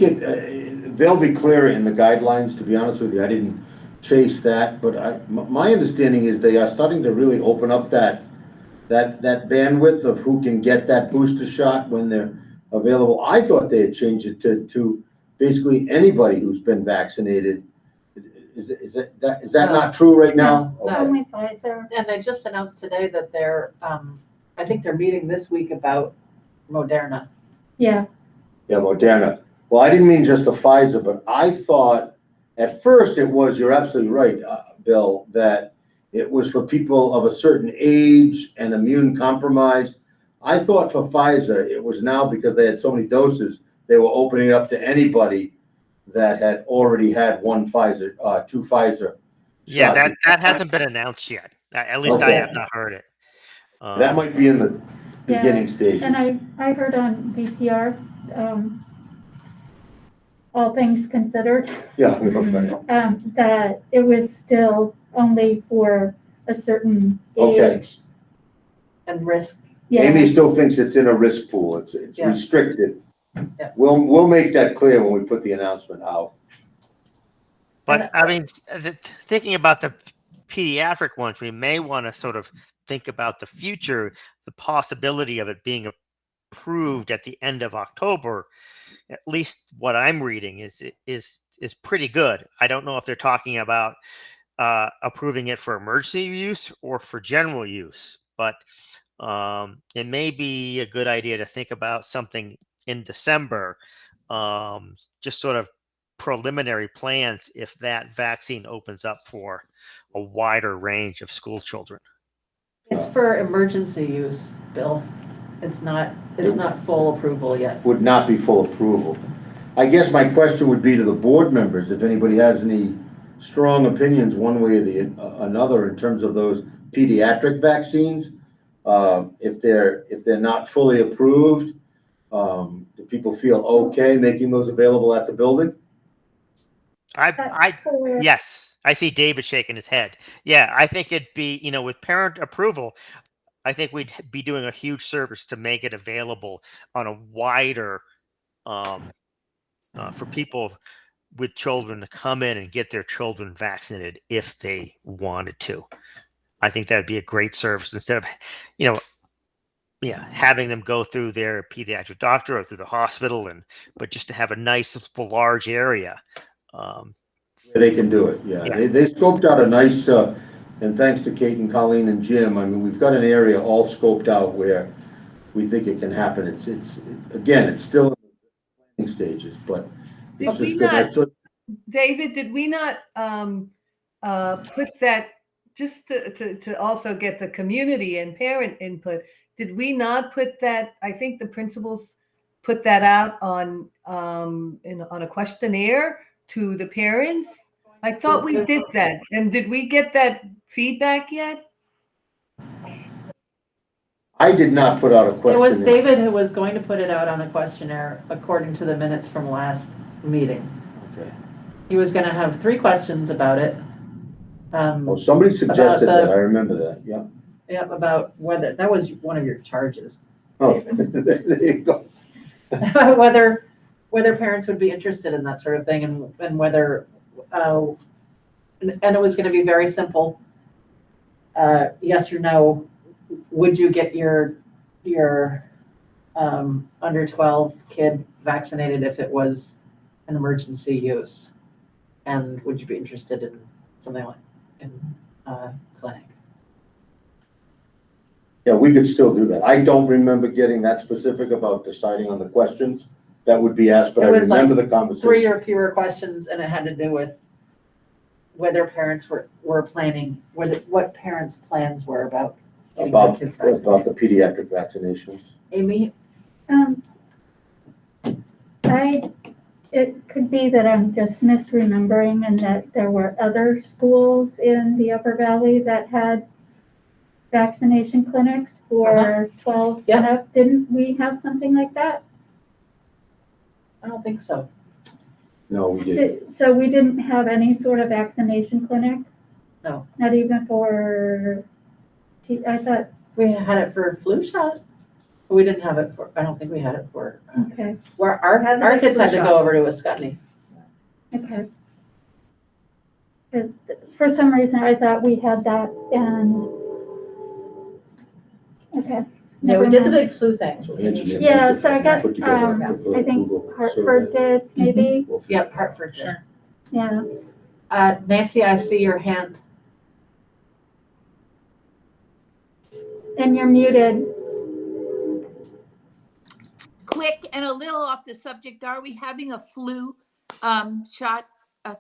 they'll be clear in the guidelines, to be honest with you. I didn't chase that, but my understanding is they are starting to really open up that bandwidth of who can get that booster shot when they're available. I thought they had changed it to basically anybody who's been vaccinated. Is that No. not true right now? No. Okay. Only Pfizer. And they just announced today that they're, I think they're meeting this week about Moderna. Yeah, Yeah, Moderna. Well, I didn't mean just the Pfizer, but I thought at first you're absolutely right, Bill, that it was for people of a certain age and immune compromised. I thought for Pfizer, it was now because they had so many doses, they were opening up to anybody that had already had 2 Pfizer Yeah, shots. that hasn't been announced yet. At least I Okay. have not heard it. That might be in the beginning stages. and I heard on VPR, all things considered, Yeah. Okay. that it was still only for a certain Okay. age. And risk. Yeah, Amy still thinks it's in a risk pool. It's Yeah. restricted. Yeah. We'll make that clear when we put the announcement out. But I mean, thinking about the pediatric ones, we may want to sort of think about the future, the possibility of it being approved at the end of October. At least what I'm reading is pretty good. I don't know if they're talking about approving it for emergency use or for general use, but it may be a good idea to think about something in December, just sort of preliminary plans if that vaccine opens up for a wider range of school children. It's for emergency use, Bill. It's not full approval yet. Would not be full approval. I guess my question would be to the board members, if anybody has any strong opinions one way or another in terms of those pediatric vaccines. If they're not fully approved, do people feel okay making those available at the building? Yes, I see David shaking his head. Yeah, I think it'd be, with parent approval, I think we'd be doing a huge service to make it available on a wider, for people with children to come in and get their children vaccinated if they wanted to. I think that'd be a great service instead of, having them go through their pediatric doctor or through the hospital, but just to have a nice large area. They can do it, yeah. They scoped out a nice, and thanks to Kate and Colleen and Jim, I mean, we've got an area all scoped out where we think it can happen. It's again, it's still in the planning stages, but it's just good. David, did we not put that, just to also get the community and parent input, did we not put that, I think the principals put that out on a questionnaire to the parents? I thought we did that. And did we get that feedback yet? I did not put out a It questionnaire. was David who was going to put it out on a questionnaire according to the minutes from last meeting. Okay. He was gonna have 3 questions about it. Well, somebody suggested the- that, I remember that, yeah. Yeah, about whether, that was one of your charges. Oh, there you go. Whether parents would be interested in that sort of thing and whether, and it was gonna be very simple. Yes or no, would you get your under 12 kid vaccinated if it was an emergency use? And would you be interested in something like, in clinic? Yeah, we could still do that. I don't remember getting that specific about deciding on the questions that would be asked, but I It was like remember the 3 conversation. or fewer questions, and it had to do with whether parents were planning, what parents' plans were about getting their About, kids vaccinated. about the pediatric vaccinations. Amy, It could be that I'm just misremembering and that there were other schools in the Upper Valley that had vaccination clinics for 12 and up. Didn't we have something like that? I don't think so. No, we didn't. So we didn't have any sort of vaccination clinic? No. Not even for, I thought, We had it for flu shot. We didn't have it for, I don't think we had it for, okay, where our Had the our big kids flu had to shot. go over to Ascutney. okay. Because for some reason I thought we had that and, okay. Yeah, we never did the mind. big flu thing. So Angie didn't Yeah, put so I guess, together a I think Google Hartford survey. did, maybe, We'll figure Yep, it out. Hartford. Sure. yeah. Nancy, I see your hand. And you're muted. Quick and a little off the subject, are we having a flu shot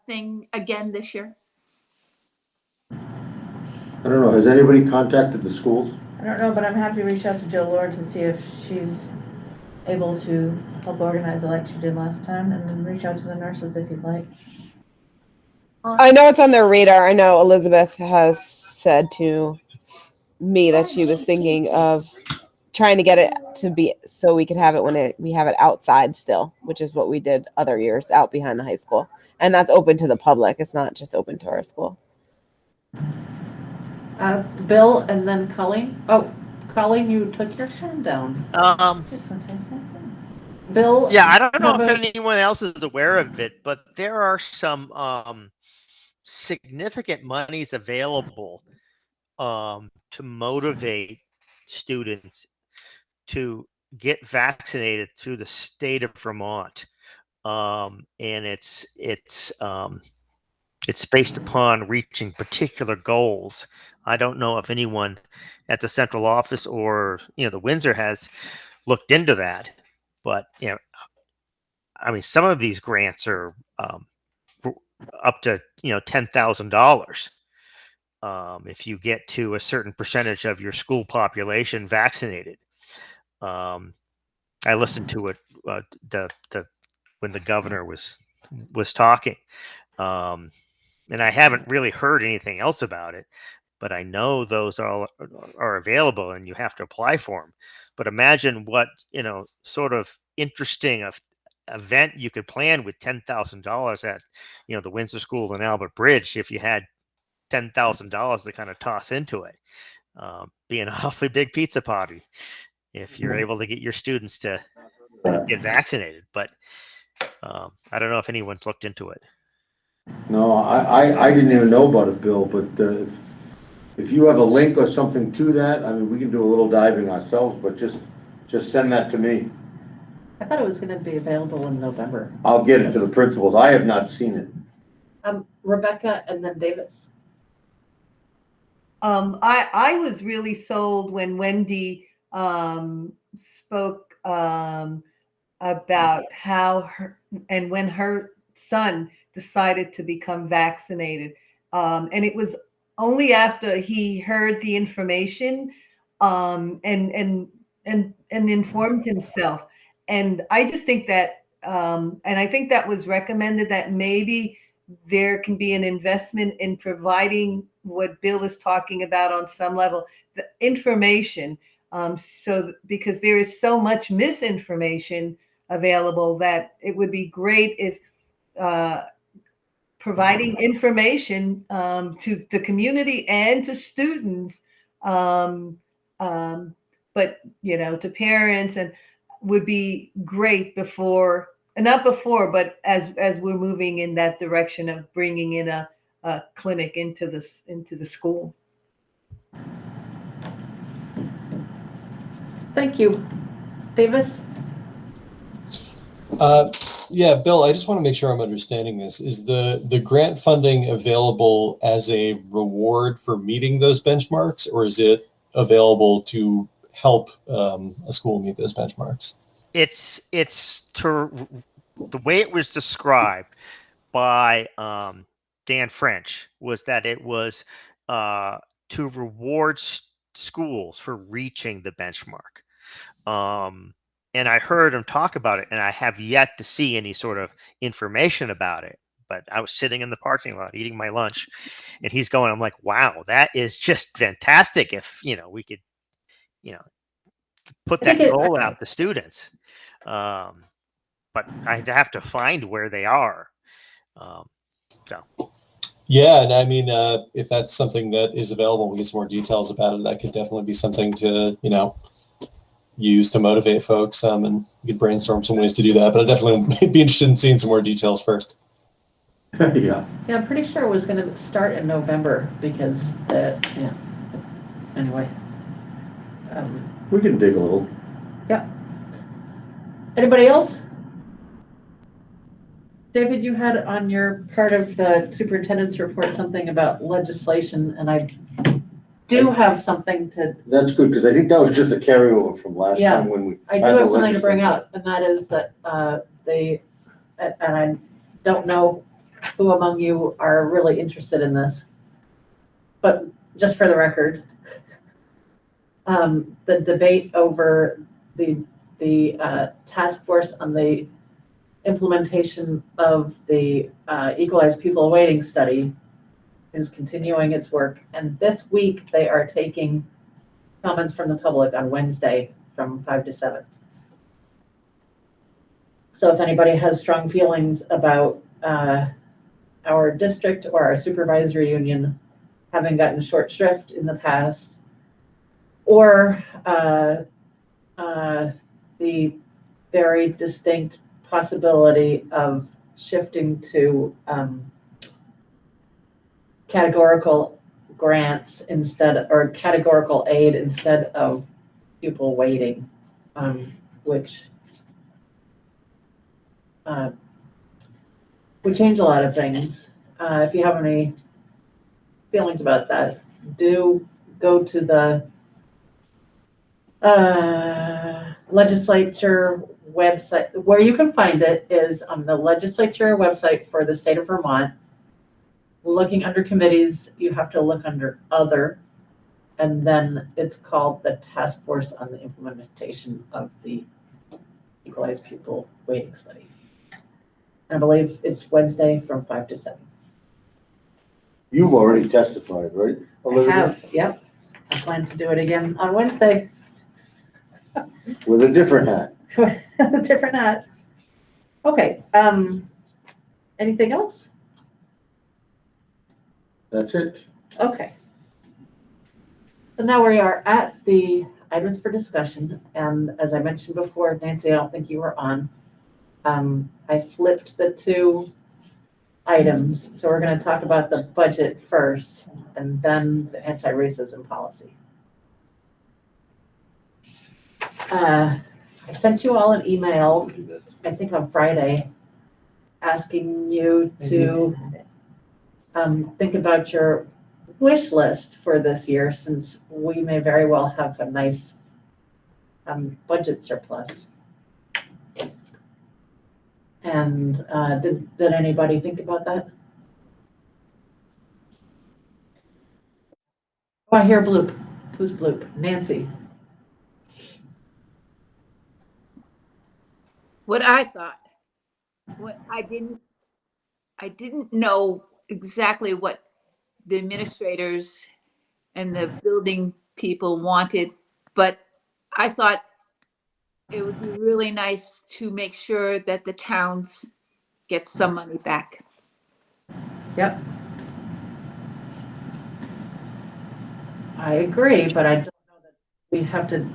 thing again this year? I don't know, has anybody contacted the schools? I don't know, but I'm happy to reach out to Jill Lord to see if she's able to help organize it like she did last time, and then reach out to the nurses if you'd like. I know it's on their radar. I know Elizabeth has said to me that she was thinking of trying to get it to be so we could have it when we have it outside still, which is what we did other years out behind the high school. And that's open to the public. It's not just open to our school. Bill and then Colleen. Oh, Colleen, you took your hand down. Just gonna say something. Bill. Yeah, I don't know how if about- anyone else is aware of it, but there are some significant monies available to motivate students to get vaccinated through the state of Vermont. And it's based upon reaching particular goals. I don't know if anyone at the central office or the Windsor has looked into that, but I mean, some of these grants are up to $10,000 if you get to a certain percentage of your school population vaccinated. I listened to it when the governor was talking. And I haven't really heard anything else about it, but I know those are available and you have to apply for them. But imagine what, sort of interesting event you could plan with $10,000 at, the Windsor School in Albert Bridge if you had $10,000 to kind of toss into it. Be an awfully big pizza party if you're able to get your students to get vaccinated. But I don't know if anyone's looked into it. No, I didn't even know about it, Bill, but if you have a link or something to that, I mean, we can do a little diving ourselves, but just send that to me. I thought it was going to be available in November. I'll get it to the principals. I have not seen it. Rebecca and then Davis. I was really sold when Wendy spoke about how when her son decided to become vaccinated. And it was only after he heard the information and informed himself. And I just think that, and I think that was recommended, that maybe there can be an investment in providing what Bill is talking about on some level, the information. So because there is so much misinformation available that it would be great if providing information to the community and to students, but to parents, and would be great before, and not before, but as we're moving in that direction of bringing in a clinic into the school. Thank you. Davis? Yeah, Bill, I just want to make sure I'm understanding this. Is the grant funding available as a reward for meeting those benchmarks, or is it available to help a school meet those benchmarks? It's to the way it was described by Dan French was that it was to reward schools for reaching the benchmark. And I heard him talk about it, and I have yet to see any sort of information about it. But I was sitting in the parking lot eating my lunch, and he's going, I'm like, wow, that is just fantastic. If, we could, put that goal out to students. But I have to find where they are. Yeah, and I mean, if that's something that is available, we get some more details about it. That could definitely be something to, use to motivate folks, and we could brainstorm some ways to do that. But I'd definitely be interested in seeing some more details first. Yeah. Yeah, I'm pretty sure it was going to start in November because, anyway. We can dig a little. Yeah. Anybody else? David, you had on your part of the superintendent's report something about legislation, and I do have something to. That's good, because I think that was just a carryover from last Yeah, time when we. I do have something to bring up, and that is that and I don't know who among you are really interested in this, but just for the record, the debate over the task force on the implementation of the equalized pupil awaiting study is continuing its work. And this week they are taking comments from the public on Wednesday from 5 to 7. So if anybody has strong feelings about our district or our supervisory union having gotten short shrift in the past, or the very distinct possibility of shifting to categorical grants instead, or categorical aid instead of pupil waiting, which would change a lot of things. If you have any feelings about that, do go to the legislature website. Where you can find it is on the legislature website for the state of Vermont. Looking under committees, you have to look under other, and then it's called the Task Force on the Implementation of the Equalized Pupil Waiting Study. I believe it's Wednesday from 5 to 7. You've already testified, right, Olivia? I have, yep. I plan to do it again on Wednesday. With a different hat. A different hat. Okay, anything else? That's it. Okay. So now we are at the items for discussion, and as I mentioned before, Nancy, I don't think you were on. I flipped the two items, so we're going to talk about the budget first, and then the anti-racism policy. I sent you all an email, I think on Friday, asking you to think about your wish list for this year, since we may very well have a nice budget surplus. And did anybody think about that? Oh, I hear bloop. Who's bloop? Nancy. What I thought, what I didn't know exactly what the administrators and the building people wanted, but I thought it would be really nice to make sure that the town's get some money back. Yep. I agree, but I don't know that we have to.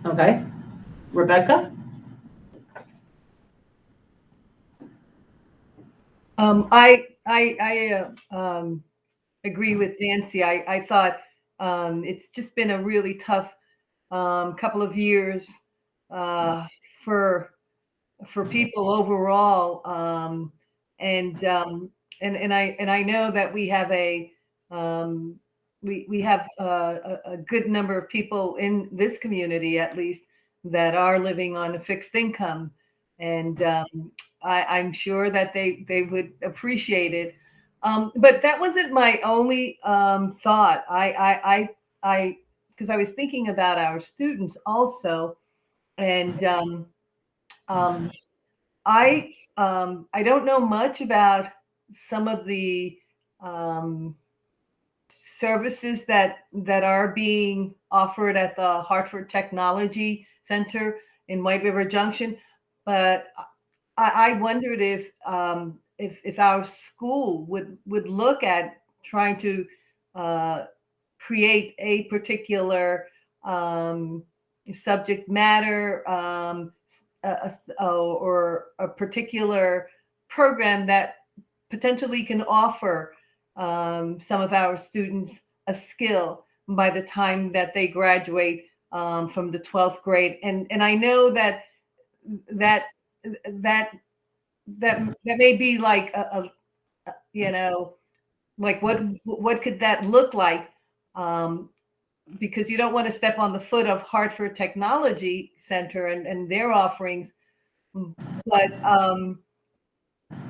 Okay, Rebecca? I agree with Nancy. I thought it's just been a really tough couple of years for people overall, and I know that we have we have a good number of people in this community, at least, that are living on a fixed income, and I'm sure that they would appreciate it. But that wasn't my only thought. Because I was thinking about our students also, and I don't know much about some of the services that are being offered at the Hartford Technology Center in White River Junction, but I wondered if our school would look at trying to create a particular subject matter or a particular program that potentially can offer some of our students a skill by the time that they graduate from the 12th grade. And I know that may be like like what could that look like? Because you don't want to step on the foot of Hartford Technology Center and their offerings, but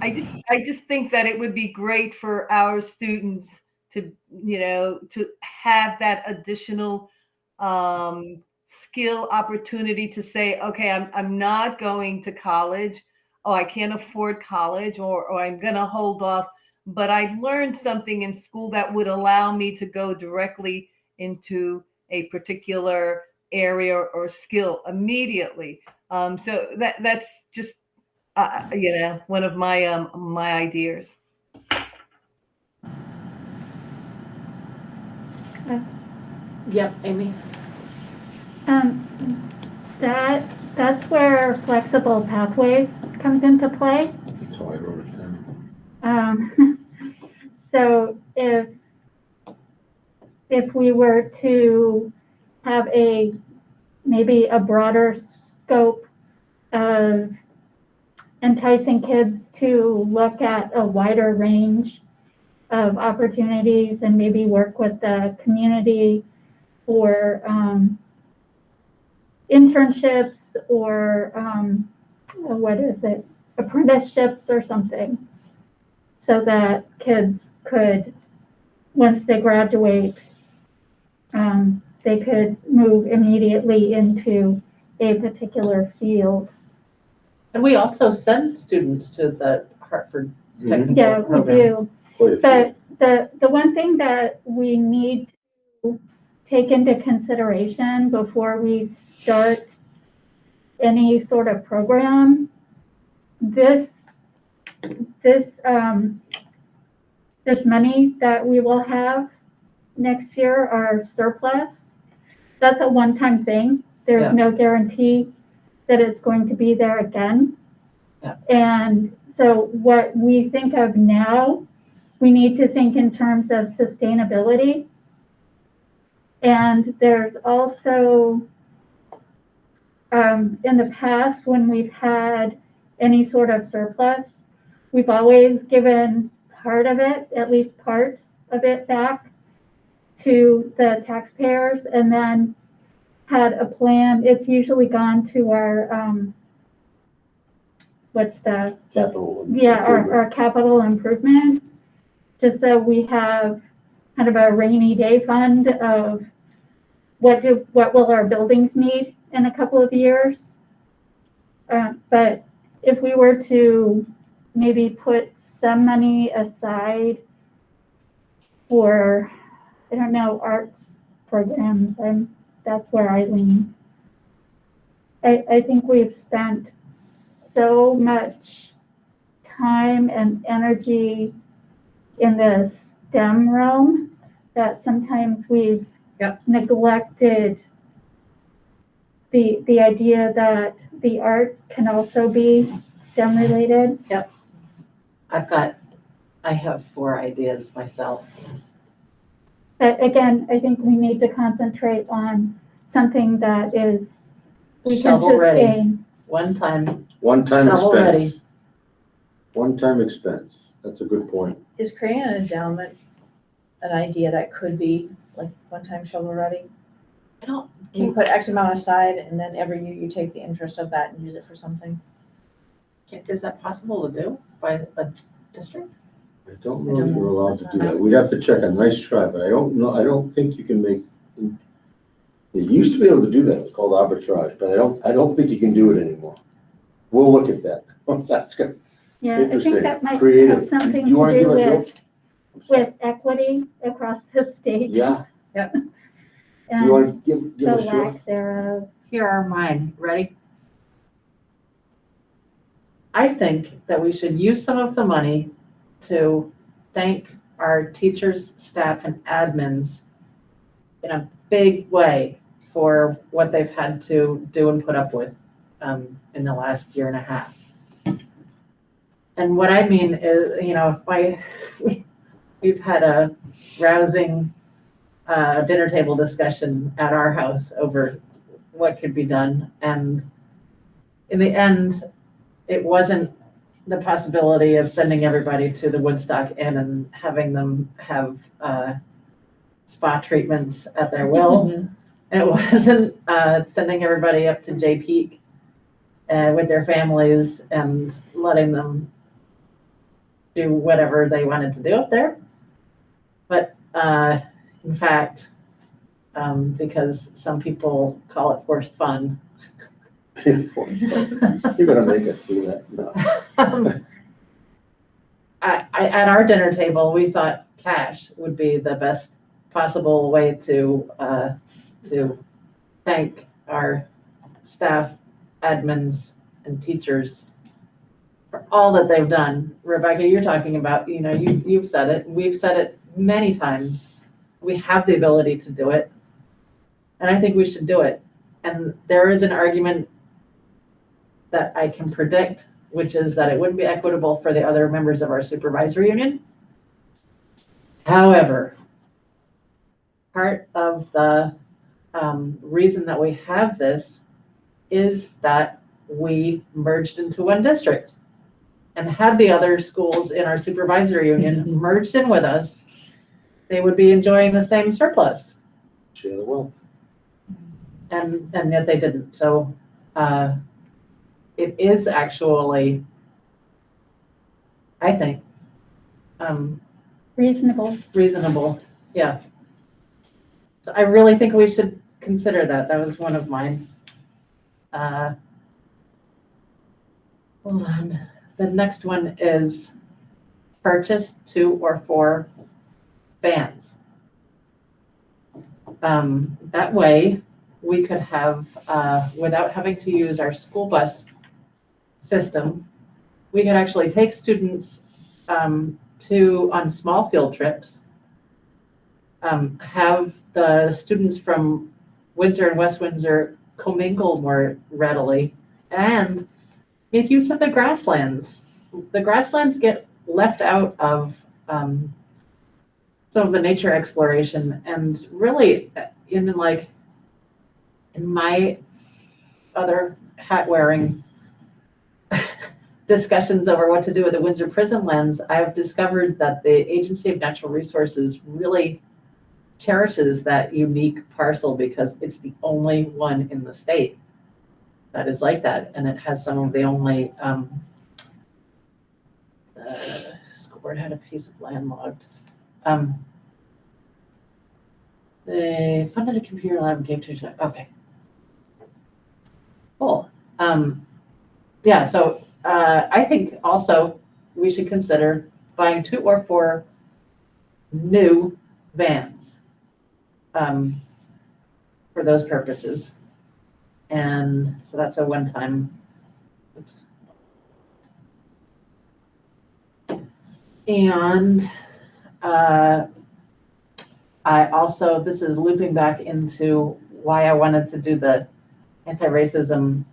I just think that it would be great for our students to to have that additional skill opportunity to say, okay, I'm not going to college. Oh, I can't afford college, or I'm going to hold off. But I learned something in school that would allow me to go directly into a particular area or skill immediately. So that's just one of my my ideas. Yep, Amy. That's where flexible pathways comes into play. That's how I wrote it down. So if we were to have maybe a broader scope of enticing kids to look at a wider range of opportunities and maybe work with the community for internships or apprenticeships or something, so that kids could, once they graduate, they could move immediately into a particular field. And we also send students to the Hartford Technical Yeah, we Program. do. But the one thing that we need to take into consideration before we start any sort of program, this money that we will have next year, our surplus, that's a one-time thing. There's no guarantee that it's going to be there again. Yeah. And so what we think of now, we need to think in terms of sustainability. And there's also, in the past, when we've had any sort of surplus, we've always given part of it, at least part of it, back to the taxpayers, and then had a plan. It's usually gone to our, Capital. our capital improvement, just so we have kind of a rainy day fund of what will our buildings need in a couple of years. But if we were to maybe put some money aside for, I don't know, arts programs, that's where I lean. I think we've spent so much time and energy in the STEM realm that sometimes we've Yep. neglected the idea that the arts can also be STEM related. I have 4 ideas myself. But again, I think we need to concentrate on something that is, we can Shovel ready. sustain. One-time Shovel ready. expense. One-time expense. That's a good point. Is creating an endowment an idea that could be like one-time shovel ready? I don't, You put X amount aside and then every year you take the interest of that and use it for something? is that possible to do by a district? I don't know if you're allowed to do that. We'd have to check. A nice try, but I don't know. I don't think you can make. You used to be able to do that. It was called arbitrage, but I don't think you can do it anymore. We'll look at that. That's good. Yeah, I Interesting. think that might Creative. have something You want to to do give us your? with equity across the state. Yeah. And You want to give the us your? lack thereof. Here are mine. Ready? I think that we should use some of the money to thank our teachers, staff, and admins in a big way for what they've had to do and put up with in the last year and a half. And what I mean is, we've had a rousing dinner table discussion at our house over what could be done. And in the end, it wasn't the possibility of sending everybody to the Woodstock Inn and having them have spa treatments at their will. And it wasn't sending everybody up to Jay Peak with their families and letting them do whatever they wanted to do up there. But in fact, because some people call it forced fun. You're gonna make us do that. No. At our dinner table, we thought cash would be the best possible way to thank our staff, admins, and teachers for all that they've done. Rebecca, you're talking about, you've said it, we've said it many times. We have the ability to do it, and I think we should do it. And there is an argument that I can predict, which is that it wouldn't be equitable for the other members of our supervisory union. However, part of the reason that we have this is that we merged into one district. And had the other schools in our supervisory union merged in with us, they would be enjoying the same surplus. Share the wealth. And yet they didn't. So it is actually, I think, reasonable. Yeah. So I really think we should consider that. That was one of mine. Hold on. The next one is purchase 2 or 4 vans. That way we could have, without having to use our school bus system, we could actually take students on small field trips, have the students from Windsor and West Windsor commingle more readily, and make use of the grasslands. The grasslands get left out of some of the nature exploration, and really in my other hat wearing discussions over what to do with the Windsor prison lands, I've discovered that the Agency of Natural Resources really cherishes that unique parcel because it's the only one in the state that is like that, and it has some of the only school board had a piece of land logged. They funded a computer lab and gave to, okay. Cool. Yeah, so I think also we should consider buying 2 or 4 new vans for those purposes. And so that's a one-time, oops. And I also, this is looping back into why I wanted to do the anti-racism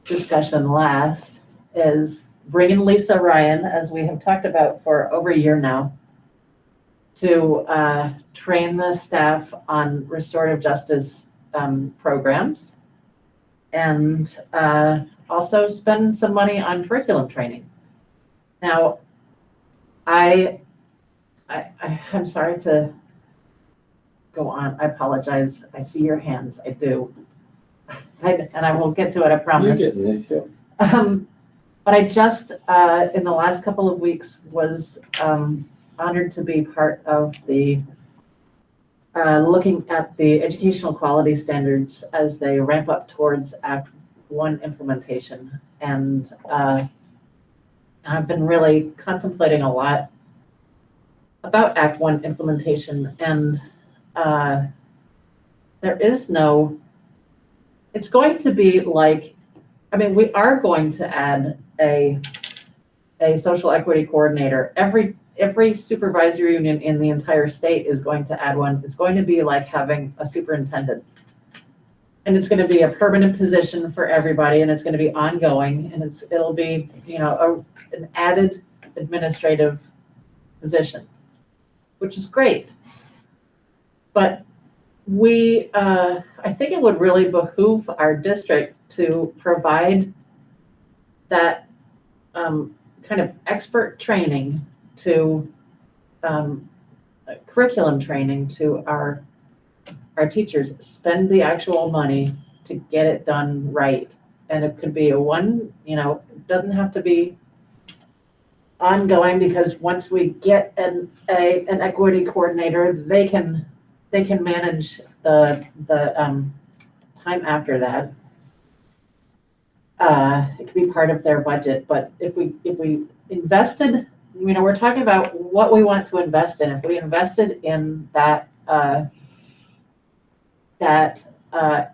discussion last, is bringing Lisa Ryan, as we have talked about for over a year now, to train the staff on restorative justice programs, and also spend some money on curriculum training. Now, I'm sorry to go on. I apologize. I see your hands. I do. And I will get to it, I promise. You're getting it, yeah. But I just, in the last couple of weeks, was honored to be part of the looking at the educational quality standards as they ramp up towards Act 1 implementation. And I've been really contemplating a lot about Act 1 implementation, and there is no, it's going to be like, I mean, we are going to add a social equity coordinator. Every supervisory union in the entire state is going to add one. It's going to be like having a superintendent. And it's going to be a permanent position for everybody, and it's going to be ongoing, and it'll be, you know, an added administrative position, which is great. But I think it would really behoove our district to provide that kind of expert training to curriculum training to our teachers, spend the actual money to get it done right. And it could be it doesn't have to be ongoing, because once we get an equity coordinator, they can manage the time after that. It could be part of their budget, but if we invested, we're talking about what we want to invest in. If we invested in that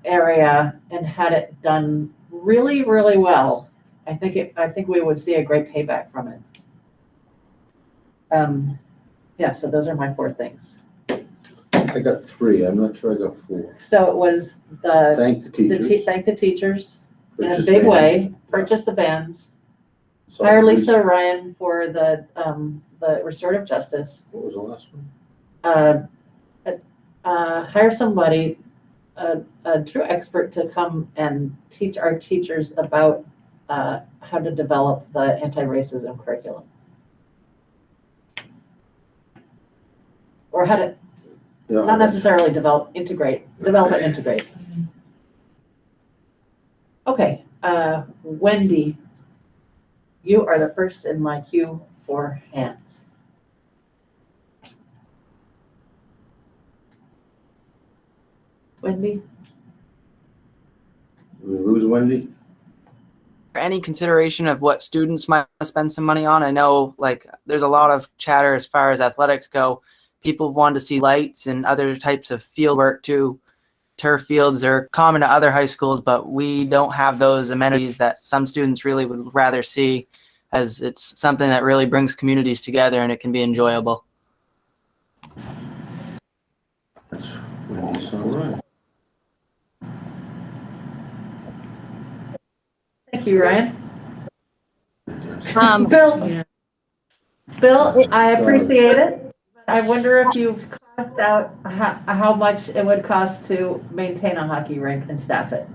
area and had it done really, really well, I think we would see a great payback from it. Yeah, so those are my 4 things. I got 3. I'm not sure I got 4. So it was Thank the teachers. thank the teachers in a Purchase big bands. way, purchase the bands, So hire Lisa Ryan for the restorative justice, What was the last one? hire somebody, a true expert to come and teach our teachers about how to develop the anti-racism curriculum. Or how to, Yeah, not necessarily develop and integrate. Okay, Wendy, you are the first in my queue for hands. Wendy? Did we lose Wendy? Any consideration of what students might spend some money on? I know like there's a lot of chatter as far as athletics go. People want to see lights and other types of field work too. Turf fields are common to other high schools, but we don't have those amenities that some students really would rather see, as it's something that really brings communities together and it can be enjoyable. That's Wendy's all right. Thank you, Ryan. Um, Bill, I appreciate it. I wonder if you've cost out how much it would cost to maintain a hockey rink and staff it.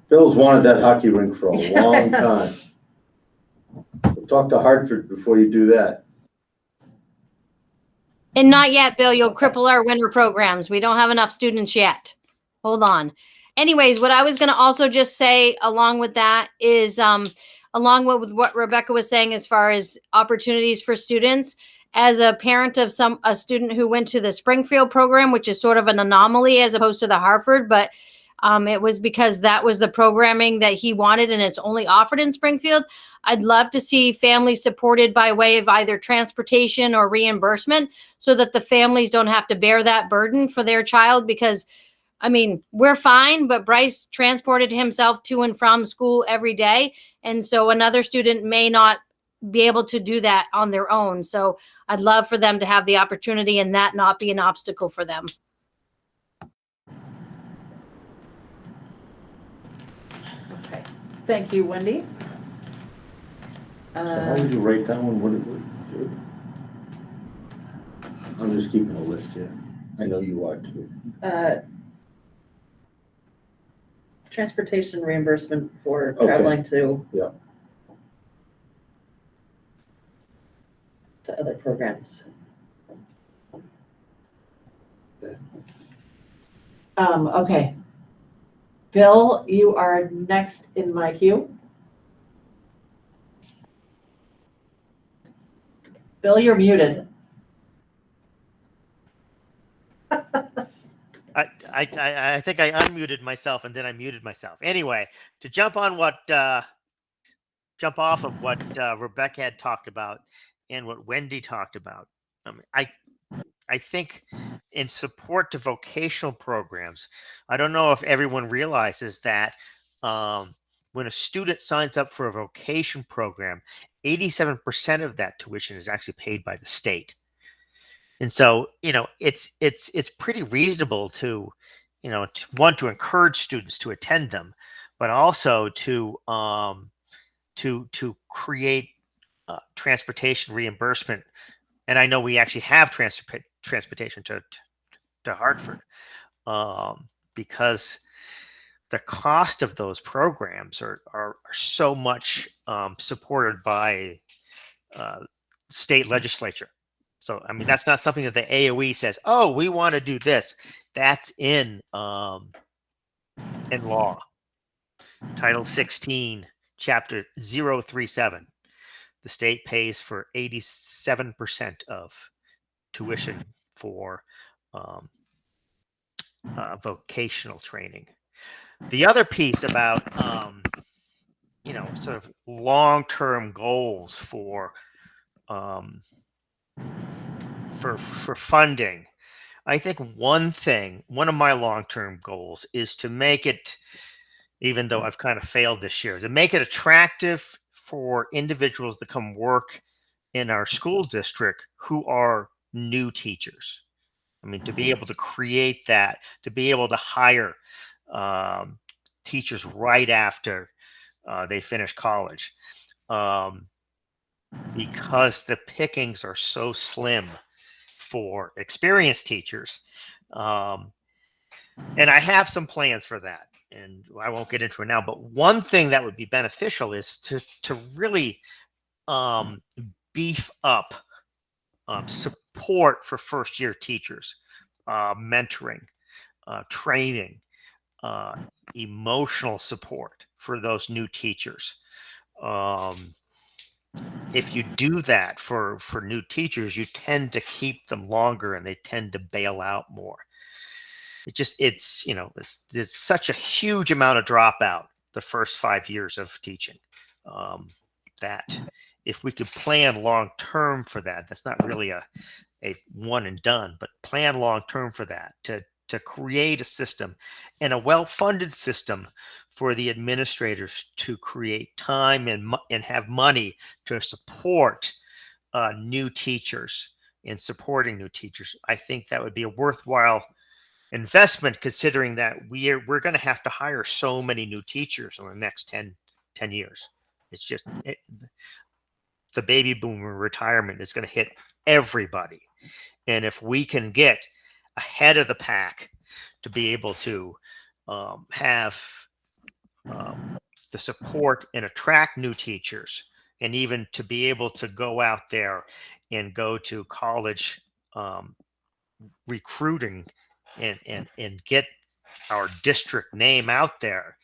Bill's wanted that hockey rink for a long time. We'll talk to Hartford before you do that. and not yet, Bill. You'll cripple our winter programs. We don't have enough students yet. Hold on. Anyways, what I was going to also just say along with that is, along with what Rebecca was saying as far as opportunities for students, as a parent of a student who went to the Springfield program, which is sort of an anomaly as opposed to the Hartford, but it was because that was the programming that he wanted and it's only offered in Springfield. I'd love to see families supported by way of either transportation or reimbursement so that the families don't have to bear that burden for their child, because I mean, we're fine, but Bryce transported himself to and from school every day. And so another student may not be able to do that on their own. So I'd love for them to have the opportunity and that not be an obstacle for them. Okay, thank you, Wendy. So how would you rate that one? I'm just keeping a list here. I know you are too. Transportation reimbursement for Okay. traveling to. Yeah. To other programs. Okay. Okay. Bill, you are next in my queue. Bill, you're muted. I think I unmuted myself and then I muted myself. Anyway, to jump off of what Rebecca had talked about and what Wendy talked about. I think in support to vocational programs, I don't know if everyone realizes that when a student signs up for a vocation program, 87% of that tuition is actually paid by the state. And so, it's pretty reasonable to, to encourage students to attend them, but also to create transportation reimbursement. And I know we actually have transportation to Hartford because the cost of those programs are so much supported by state legislature. So, I mean, that's not something that the AOE says, oh, we want to do this. That's in law. Title 16, Chapter 037. The state pays for 87% of tuition for vocational training. The other piece about, sort of long-term goals for funding, I think one of my long-term goals is to make it, even though I've kind of failed this year, to make it attractive for individuals to come work in our school district who are new teachers. I mean, to be able to create that, to be able to hire teachers right after they finish college, because the pickings are so slim for experienced teachers. And I have some plans for that, and I won't get into it now. But one thing that would be beneficial is to really beef up support for first-year teachers, mentoring, training, emotional support for those new teachers. If you do that for new teachers, you tend to keep them longer and they tend to bail out more. There's such a huge amount of dropout the first 5 years of teaching that if we could plan long-term for that, that's not really a one and done, but plan long-term for that, to create a system and a well-funded system for the administrators to create time and have money to support new teachers and supporting new teachers. I think that would be a worthwhile investment, considering that we're going to have to hire so many new teachers in the next 10 years. It's just the baby boomer retirement is going to hit everybody. And if we can get ahead of the pack to be able to have the support and attract new teachers, and even to be able to go out there and go to college recruiting and get our district name out there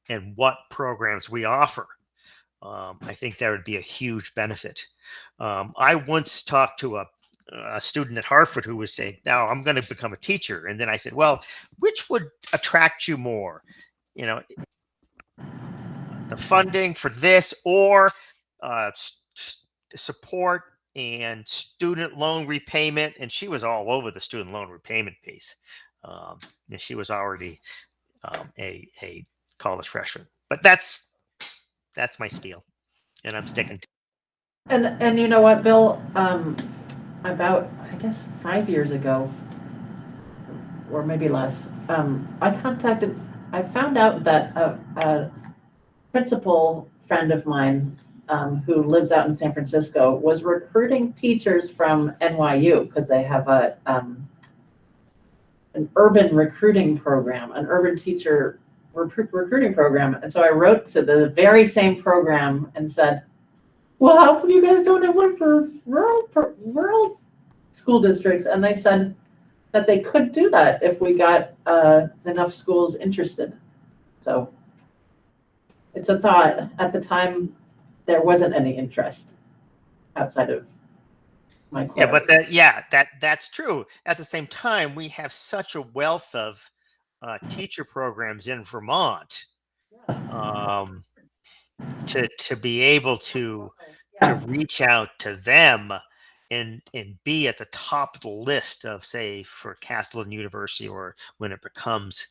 and what programs we offer, I think that would be a huge benefit. I once talked to a student at Hartford who was saying, now I'm going to become a teacher. And then I said, well, which would attract you more? The funding for this or support and student loan repayment? And she was all over the student loan repayment piece. And she was already a college freshman. But that's my spiel, and I'm sticking to. And you know what, Bill? About, I guess, 5 years ago, or maybe less, I found out that a principal friend of mine who lives out in San Francisco was recruiting teachers from NYU because they have an urban recruiting program, an urban teacher recruiting program. And so I wrote to the very same program and said, well, how come you guys don't have one for rural school districts? And they said that they could do that if we got enough schools interested. So it's a thought. At the time, there wasn't any interest outside of my club. Yeah, but that's true. At the same time, we have such a wealth of teacher programs in Vermont. To be able to reach out to them and be at the top of the list of, say, for Castleton University, or when it becomes,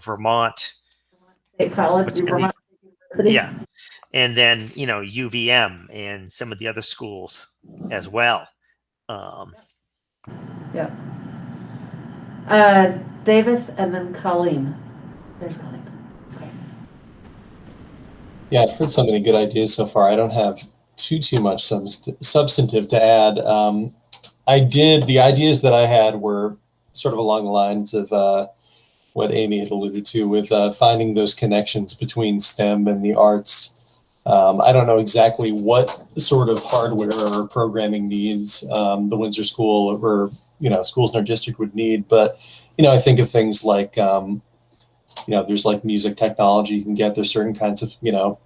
Vermont State College, Vermont University. Yeah, and then UVM and some of the other schools as well. Yeah. Davis and then Colleen. There's Colleen. Okay. Yeah, I've heard so many good ideas so far. I don't have too much substantive to add. The ideas that I had were sort of along the lines of what Amy had alluded to with finding those connections between STEM and the arts. I don't know exactly what sort of hardware or programming needs the Windsor School or schools in our district would need, but I think of things like there's like music technology you can get. There's certain kinds of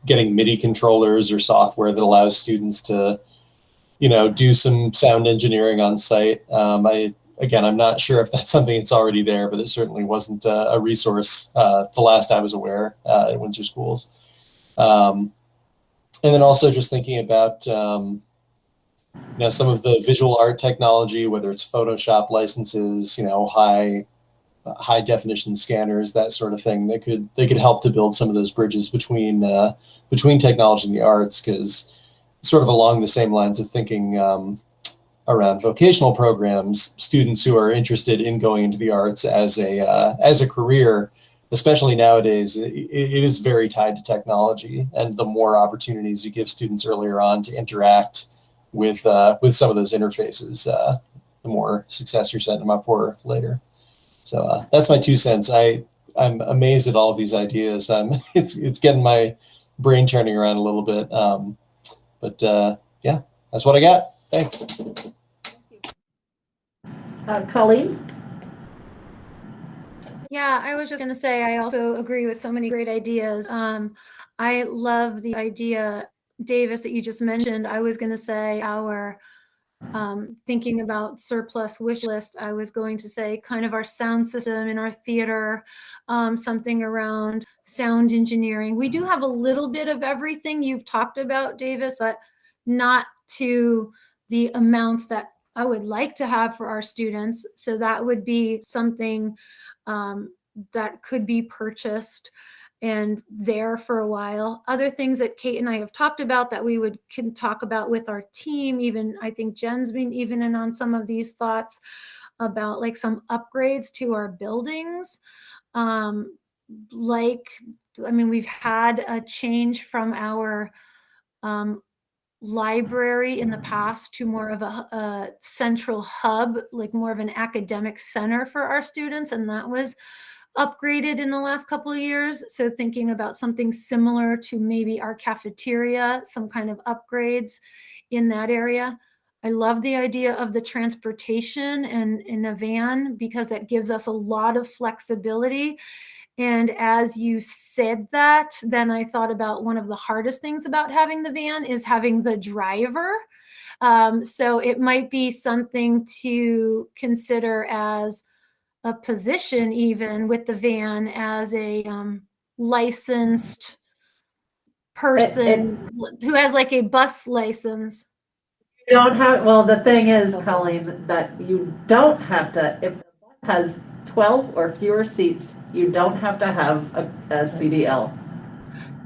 getting MIDI controllers or software that allows students to do some sound engineering on site. I'm not sure if that's something that's already there, but it certainly wasn't a resource the last I was aware at Windsor Schools. And then also just thinking about some of the visual art technology, whether it's Photoshop licenses, high definition scanners, that sort of thing. They could help to build some of those bridges between technology and the arts, because sort of along the same lines of thinking around vocational programs, students who are interested in going into the arts as a career, especially nowadays, it is very tied to technology, and the more opportunities you give students earlier on to interact with some of those interfaces, the more success you're setting them up for later. So that's my 2 cents. I'm amazed at all of these ideas. It's getting my brain turning around a little bit. But yeah, that's what I got. Thanks. Colleen? Yeah, I was just going to say, I also agree with so many great ideas. I love the idea, Davis, that you just mentioned. I was going to say our thinking about surplus wish list. I was going to say kind of our sound system in our theater, something around sound engineering. We do have a little bit of everything you've talked about, Davis, but not to the amounts that I would like to have for our students. So that would be something that could be purchased and there for a while. Other things that Kate and I have talked about that we can talk about with our team, even I think Jen's been even in on some of these thoughts about like some upgrades to our buildings. We've had a change from our library in the past to more of a central hub, like more of an academic center for our students, and that was upgraded in the last couple of years. So thinking about something similar to maybe our cafeteria, some kind of upgrades in that area. I love the idea of the transportation and in a van, because that gives us a lot of flexibility. And as you said that, then I thought about one of the hardest things about having the van is having the driver. So it might be something to consider as a position, even with the van, as a licensed person who has like a bus license. You don't have, well, the thing is, Colleen, that you don't have to, if the bus has 12 or fewer seats, you don't have to have a CDL.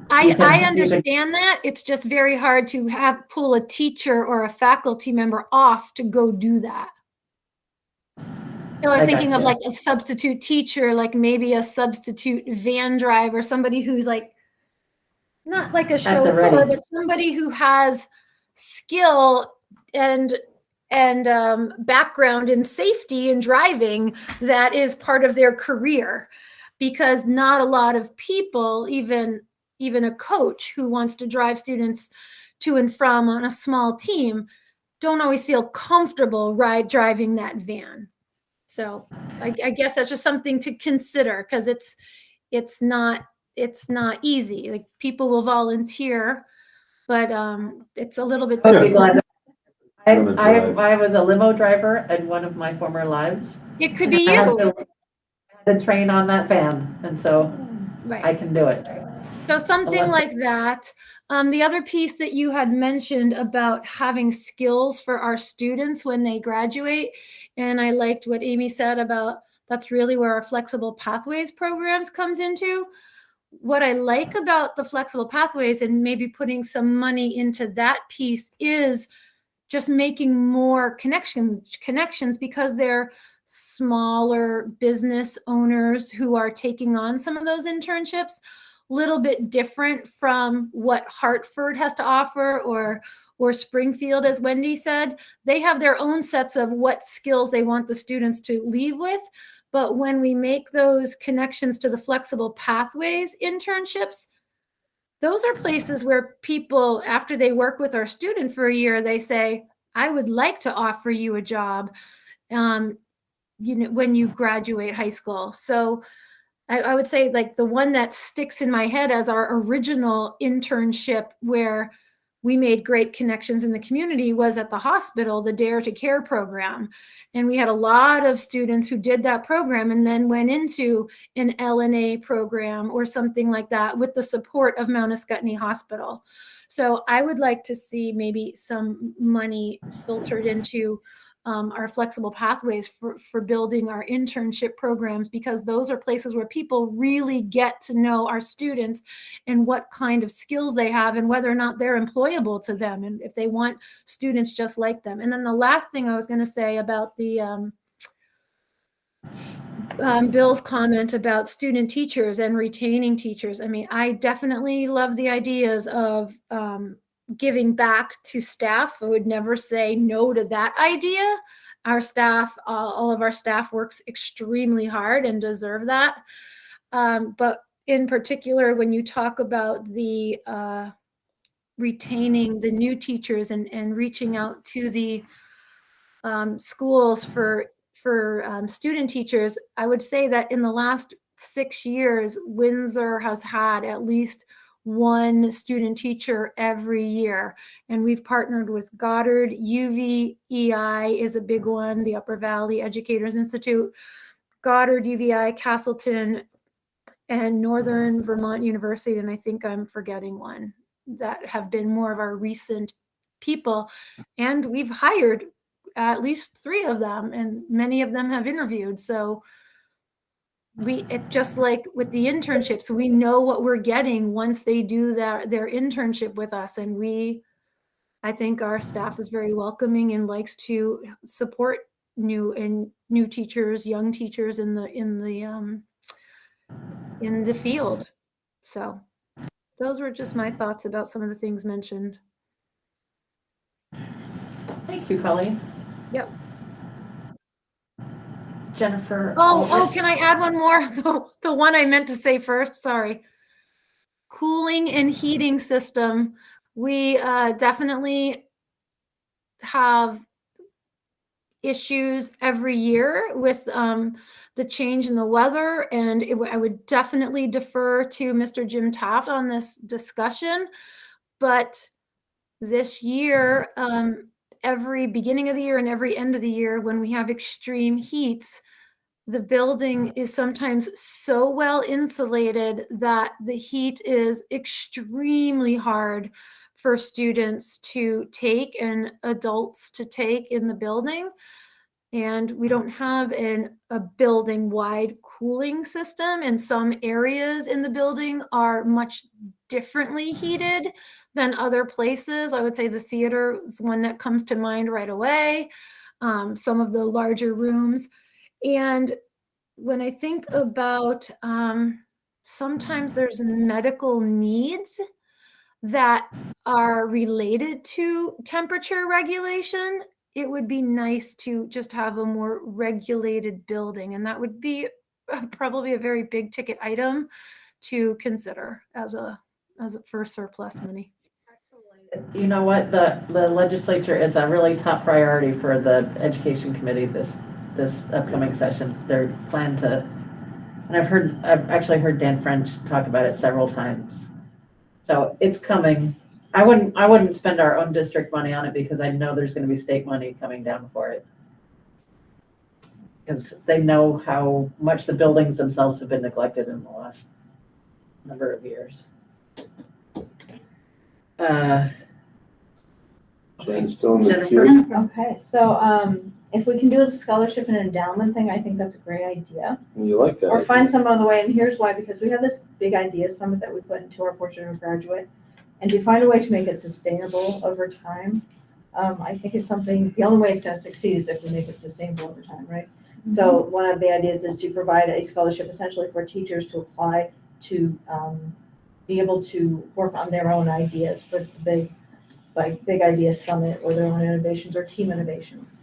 I You can- understand that. It's just very hard to pull a teacher or a faculty member off to go do that. So I was I thinking of gotcha. like a substitute teacher, like maybe a substitute van driver, somebody who's like, not like a the chauffeur, ready. but somebody who has skill and background in safety and driving that is part of their career, because not a lot of people, even a coach who wants to drive students to and from on a small team, don't always feel comfortable driving that van. So I guess that's just something to consider, because it's not easy. Like, people will volunteer, but it's a little bit I would be difficult. glad. I was a limo driver in one of my former lives. It could be I had you. to train on that van, and so Right. I can do it. So something Unless- like that. The other piece that you had mentioned about having skills for our students when they graduate, and I liked what Amy said about that's really where our flexible pathways programs comes into. What I like about the flexible pathways and maybe putting some money into that piece is just making more connections, because they're smaller business owners who are taking on some of those internships, little bit different from what Hartford has to offer, or Springfield, as Wendy said. They have their own sets of what skills they want the students to leave with. But when we make those connections to the flexible pathways internships, those are places where people, after they work with our student for a year, they say, I would like to offer you a job, when you graduate high school. So I would say, like, the one that sticks in my head as our original internship where we made great connections in the community was at the hospital, the Dare to Care program. And we had a lot of students who did that program and then went into an LNA program or something like that with the support of Mount Escutney Hospital. So I would like to see maybe some money filtered into our flexible pathways for building our internship programs, because those are places where people really get to know our students and what kind of skills they have and whether or not they're employable to them and if they want students just like them. And then the last thing I was going to say about the Bill's comment about student teachers and retaining teachers. I mean, I definitely love the ideas of giving back to staff. I would never say no to that idea. Our staff, all of our staff works extremely hard and deserve that. But in particular, when you talk about the retaining the new teachers and reaching out to the schools for student teachers, I would say that in the last 6 years, Windsor has had at least one student teacher every year. And we've partnered with Goddard. UVEI is a big one, the Upper Valley Educators Institute, Goddard, UVI, Castleton, and Northern Vermont University. And I think I'm forgetting one that have been more of our recent people. And we've hired at least 3 of them, and many of them have interviewed. So it just like with the internships, we know what we're getting once they do their internship with us. And I think our staff is very welcoming and likes to support new teachers, young teachers in the field. So those were just my thoughts about some of the things mentioned. Thank you, Colleen. Yep. Jennifer. Oh, can I add one more? The one I meant to say first, sorry. Cooling and heating system. We definitely have issues every year with the change in the weather, and I would definitely defer to Mr. Jim Taft on this discussion. But this year, every beginning of the year and every end of the year, when we have extreme heats, the building is sometimes so well insulated that the heat is extremely hard for students to take and adults to take in the building. And we don't have a building-wide cooling system, and some areas in the building are much differently heated than other places. I would say the theater is one that comes to mind right away, some of the larger rooms. And when I think about sometimes there's medical needs that are related to temperature regulation, it would be nice to just have a more regulated building. And that would be probably a very big ticket item to consider for surplus money. You know what, the legislature is a really top priority for the education committee this upcoming session. They're planning to, and I've actually heard Dan French talk about it several times. So it's coming. I wouldn't spend our own district money on it because I know there's going to be state money coming down for it. Because they know how much the buildings themselves have been neglected in the last number of years. Jen's still in the Jennifer? queue. Okay, so if we can do the scholarship and endowment thing, I think that's a great idea. You like that? Or idea. find some other way, and here's why, because we have this big idea summit that we put into our Portrait of a Graduate, and to find a way to make it sustainable over time, I think it's something, the only way it's gonna succeed is if we make it sustainable over time, right? So one of the ideas is to provide a scholarship essentially for teachers to apply to be able to work on their own ideas for the big idea summit or their own innovations or team innovations.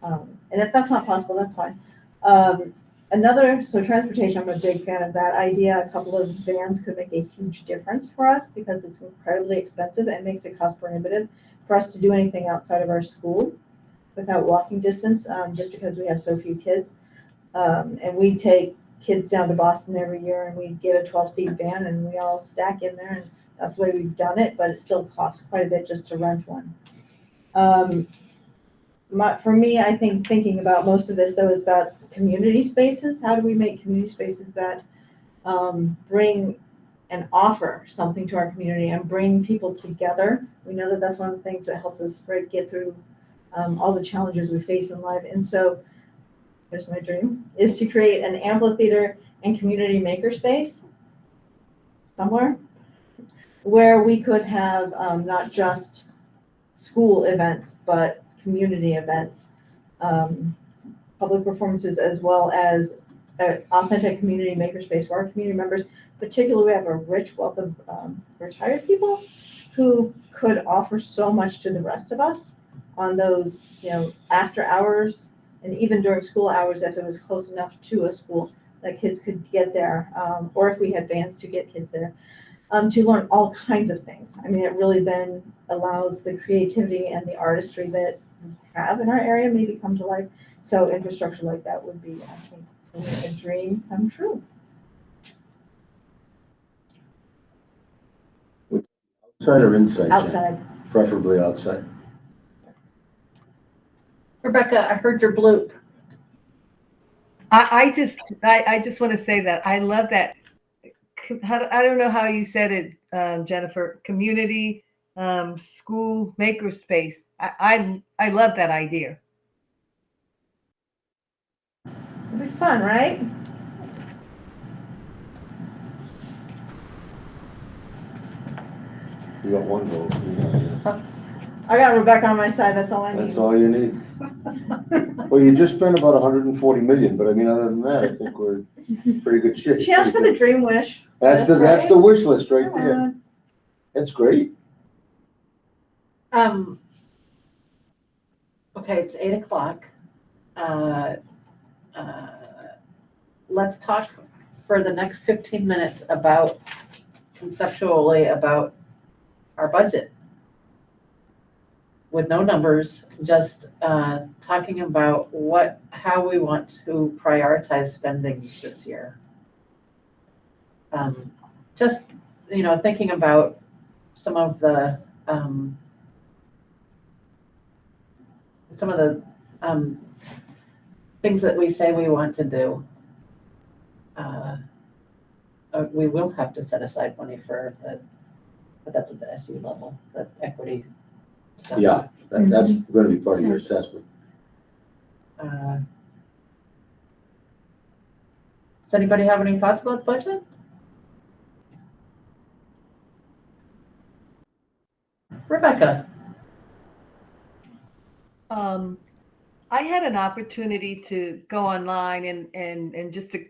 And if that's not possible, that's fine. So transportation, I'm a big fan of that idea. A couple of vans could make a huge difference for us because it's incredibly expensive and makes it cost prohibitive for us to do anything outside of our school without walking distance, just because we have so few kids. And we take kids down to Boston every year and we get a 12-seat van and we all stack in there, and that's the way we've done it, but it still costs quite a bit just to rent one. For me, I think thinking about most of this though is about community spaces. How do we make community spaces that bring and offer something to our community and bring people together? We know that that's one of the things that helps us get through all the challenges we face in life. And so here's my dream, is to create an amphitheater and community makerspace somewhere where we could have not just school events, but community events, public performances, as well as an authentic community makerspace where our community members, particularly we have a rich wealth of retired people who could offer so much to the rest of us on those, after hours and even during school hours, if it was close enough to a school that kids could get there, or if we had bands to get kids there. To learn all kinds of things. I mean, it really then allows the creativity and the artistry that we have in our area maybe come to life. So infrastructure like that would be, I think, for me, a dream come true. Outside or inside? Outside. Jen? Preferably outside. Rebecca, I heard your bloop. I just want to say that I love that. I don't know how you said it, Jennifer. Community, school makerspace. I love that idea. It'd be fun, right? You got one vote. Yeah. I got Rebecca on my side. That's all I need. That's all you need. Well, you just spent about 140 million, but I mean, other than that, I think we're in pretty good shape. She asked for the dream wish. That's the wish list right there. That's great. Okay, it's 8:00. Let's talk for the next 15 minutes conceptually about our budget. With no numbers, just talking about how we want to prioritize spending this year. Just, thinking about some of the things that we say we want to do. We will have to set aside money for but that's at the SU level, the equity stuff. Yeah, that's going to be part of your assessment. Does anybody have any thoughts about the budget? Rebecca? I had an opportunity to go online and just to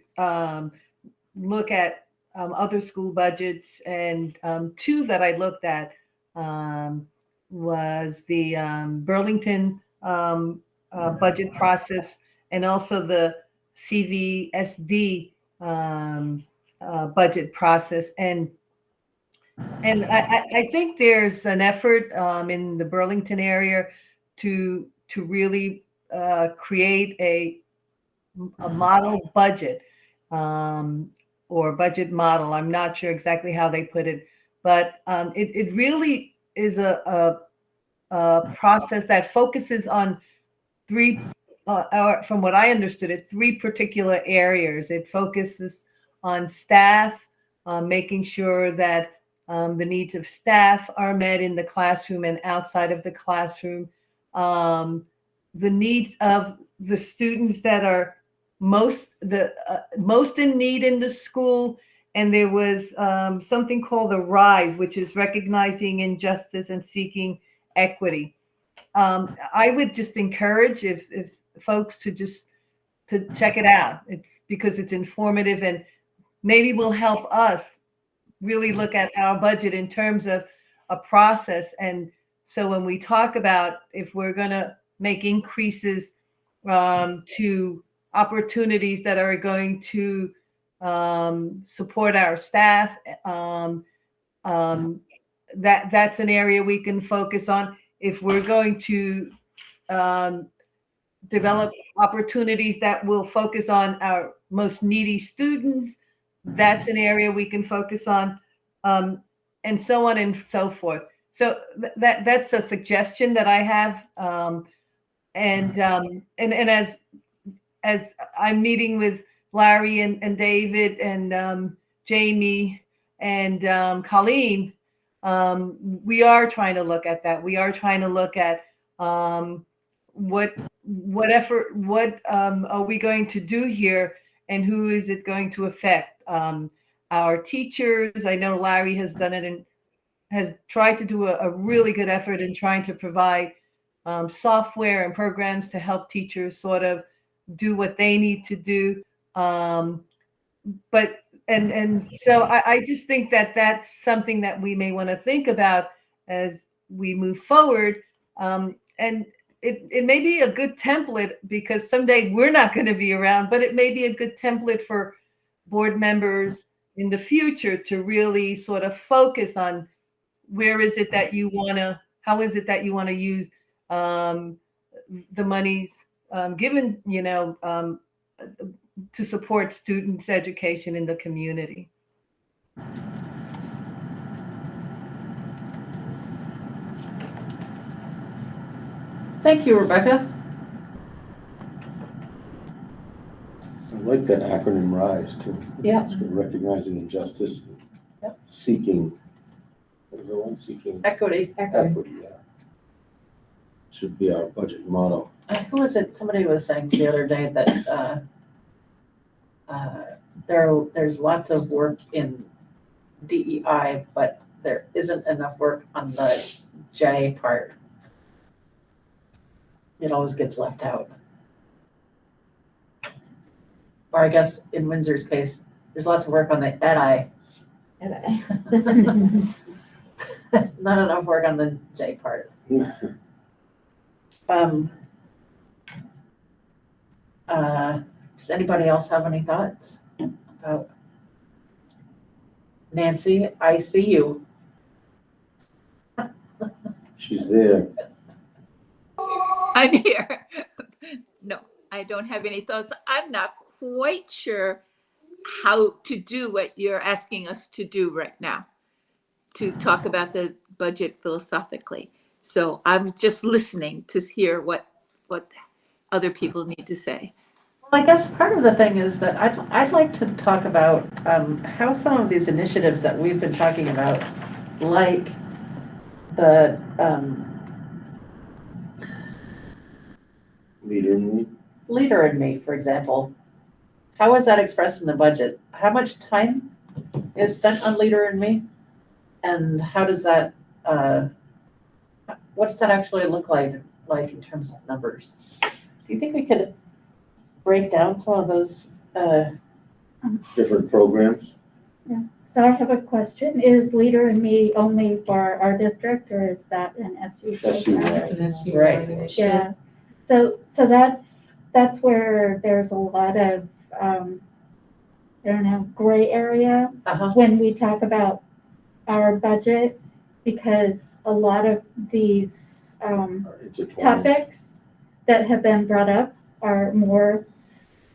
look at other school budgets, and two that I looked at was the Burlington budget process and also the CVSD budget process. And I think there's an effort in the Burlington area to really create a model budget or budget model. I'm not sure exactly how they put it, but it really is a process that focuses on three, from what I understood it, three particular areas. It focuses on staff, making sure that the needs of staff are met in the classroom and outside of the classroom. The needs of the students that are most in need in the school. And there was something called the RISE, which is recognizing injustice and seeking equity. I would just encourage if folks to check it out. It's because it's informative and maybe will help us really look at our budget in terms of a process. And so when we talk about if we're going to make increases to opportunities that are going to support our staff, that's an area we can focus on. If we're going to develop opportunities that will focus on our most needy students, that's an area we can focus on, and so on and so forth. So that's a suggestion that I have. And as I'm meeting with Larry and David and Jamie and Colleen, we are trying to look at that. We are trying to look at what are we going to do here, and who is it going to affect? Our teachers. I know Larry has done it and has tried to do a really good effort in trying to provide software and programs to help teachers sort of do what they need to do. But so I just think that that's something that we may want to think about as we move forward. And it may be a good template, because someday we're not going to be around, but it may be a good template for board members in the future to really sort of focus on where is it that you want to, how is it that you want to use the monies given, to support students' education in the community. Thank you, Rebecca. I like that acronym RISE too. Yeah. It's good, recognizing injustice, Yep. seeking, what was the one? Seeking Equity. equity, yeah. Should be our budget motto. Who was it? Somebody was saying the other day that there's lots of work in DEI, but there isn't enough work on the J part. It always gets left out. Or I guess in Windsor's case, there's lots of work on the EDI. Not enough work on the J part. Does anybody else have any thoughts about? Nancy, I see you. She's there. I'm here. No, I don't have any thoughts. I'm not quite sure how to do what you're asking us to do right now, to talk about the budget philosophically. So I'm just listening to hear what other people need to say. Well, I guess part of the thing is that I'd like to talk about how some of these initiatives that we've been talking about, like the Leader in me. Leader in Me, for example, how is that expressed in the budget? How much time is spent on Leader in Me? And how does that, what does that actually look like in terms of numbers? Do you think we could break down some of those, Different programs. So I have a question. Is Leader in Me only for our district, or is that an SU SU, program? right. It's an SU Right. initiative. Yeah. So that's where there's a lot of, I don't know, gray area uh-huh, when we talk about our budget, because a lot of these It's a 20. topics that have been brought up are more,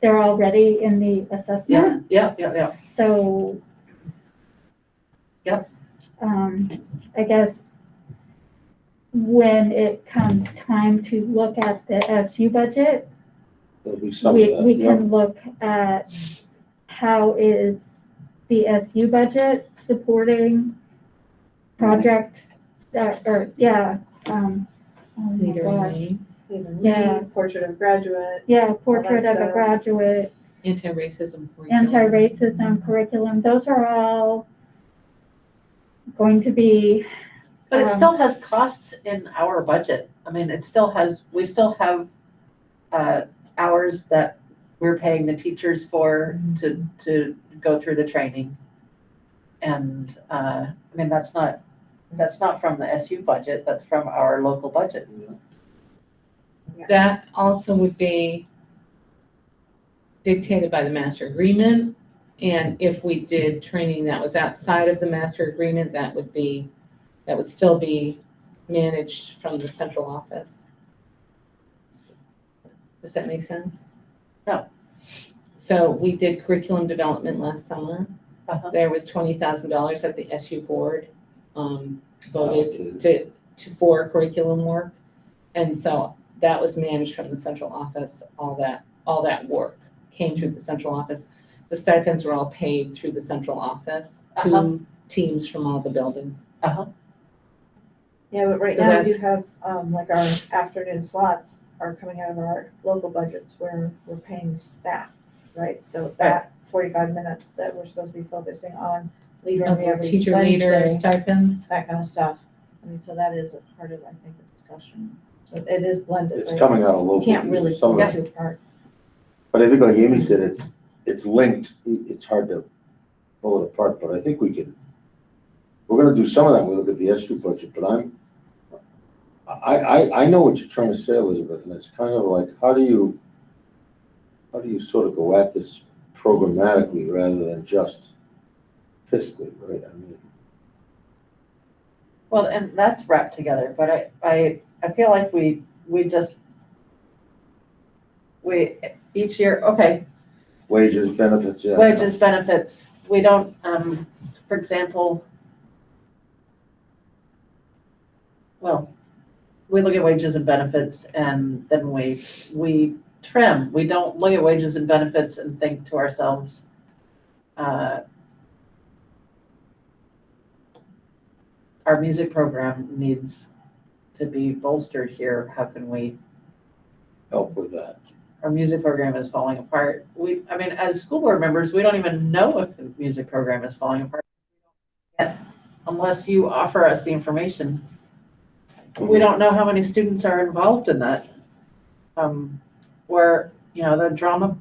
they're already in the assessment. yeah. So. Yep. I guess when it comes time to look at the SU budget, There'll be some we, of that. we yeah. can look at how is the SU budget supporting project, oh my Leader in gosh. Me, Yeah. Portrait of graduate. Yeah, portrait of a stuff. graduate, anti-racism curriculum. anti-racism curriculum, those are all going to be, But it still has costs in our budget. I mean, we still have hours that we're paying the teachers for to go through the training. And, I mean, that's not from the SU budget, that's from our local budget. That also would be dictated by the master agreement. And if we did training that was outside of the master agreement, that would still be managed from the central office. Does that make sense? No. So we did curriculum development last summer. Uh-huh. There was $20,000 that the SU board voted for curriculum work. And so that was managed from the central office. All that work came through the central office. The stipends were all paid through the central office to teams from all the buildings. Uh-huh. Yeah, but right So now we do that's- have, like our afternoon slots are coming out of our local budgets where we're paying staff, right? So that 45 minutes that we're supposed to be focusing on Leader in Me every Teacher leader Wednesday, stipends. that kind of stuff. I mean, so that is a part of, I think, the discussion. So it is blended, It's right? coming out of local. You can't really some pull of the it. two apart. But I think like Amy said, it's linked. It's hard to pull it apart, but I think we're gonna do some of that when we look at the SU budget, but I know what you're trying to say, Elizabeth, and it's kind of like, how do you sort of go at this programmatically rather than just fiscally, right? I mean, Well, and that's wrapped together, but I feel like we each year, okay, wages, benefits, yeah. wages, benefits, we don't, for example, well, we look at wages and benefits and then we trim. We don't look at wages and benefits and think to ourselves, our music program needs to be bolstered here. How can we Help with that. Our music program is falling apart. I mean, as school board members, we don't even know if the music program is falling apart yet, unless you offer us the information. We don't know how many students are involved in that. Or, the drama,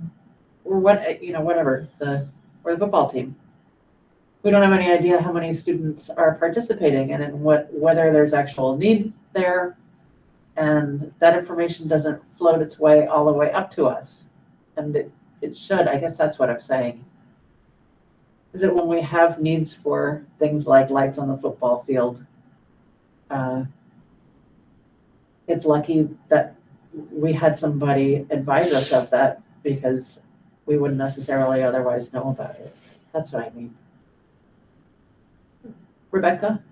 or whatever, or the football team. We don't have any idea how many students are participating and whether there's actual need there. And that information doesn't float its way all the way up to us. And it should, I guess that's what I'm saying. Is that when we have needs for things like lights on the football field, it's lucky that we had somebody advise us of that, because we wouldn't necessarily otherwise know about it. That's what I mean. Rebecca?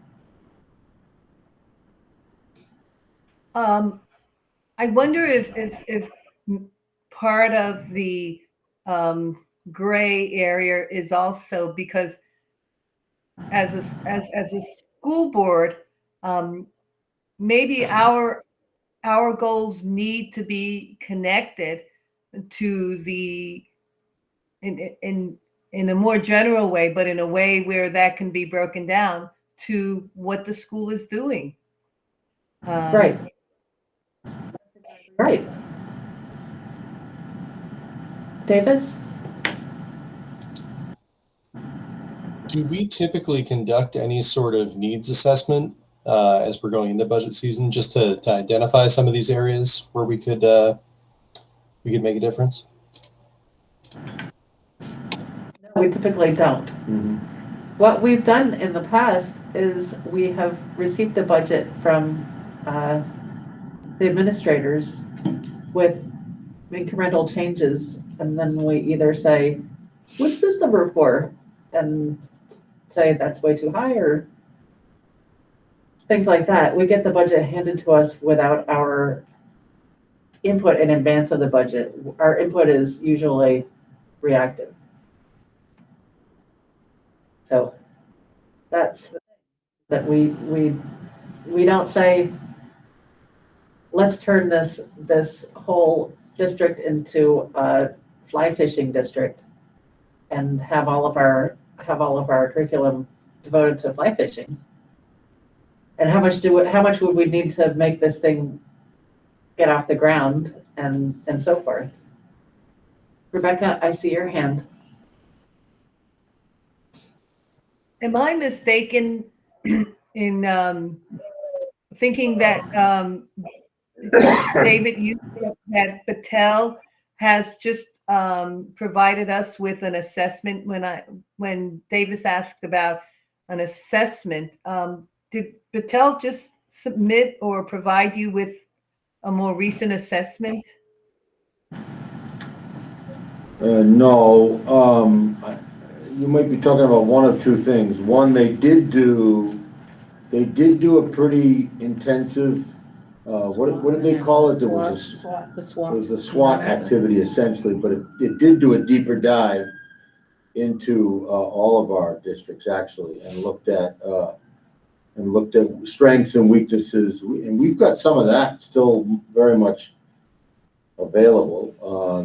I wonder if part of the gray area is also because as a school board, maybe our goals need to be connected to the, in a more general way, but in a way where that can be broken down to what the school is doing. Right. Right. Davis? Do we typically conduct any sort of needs assessment as we're going into budget season, just to identify some of these areas where we could make a difference? No, we typically don't. What we've done in the past is we have received the budget from the administrators with incremental changes, and then we either say, what's this number for? And say that's way too high, or things like that. We get the budget handed to us without our input in advance of the budget. Our input is usually reactive. So that's the thing, that we don't say, let's turn this whole district into a fly fishing district and have all of our curriculum devoted to fly fishing. And how much would we need to make this thing get off the ground and so forth? Rebecca, I see your hand. Am I mistaken in thinking that, David, you said that Patel has just provided us with an assessment when Davis asked about an assessment? Did Patel just submit or provide you with a more recent assessment? No, you might be talking about one of two things. One, they did do a pretty intensive, what did they call it? There was The SWOT. it was a SWOT activity essentially, but it did do a deeper dive into all of our districts actually, and looked at strengths and weaknesses, and we've got some of that still very much available.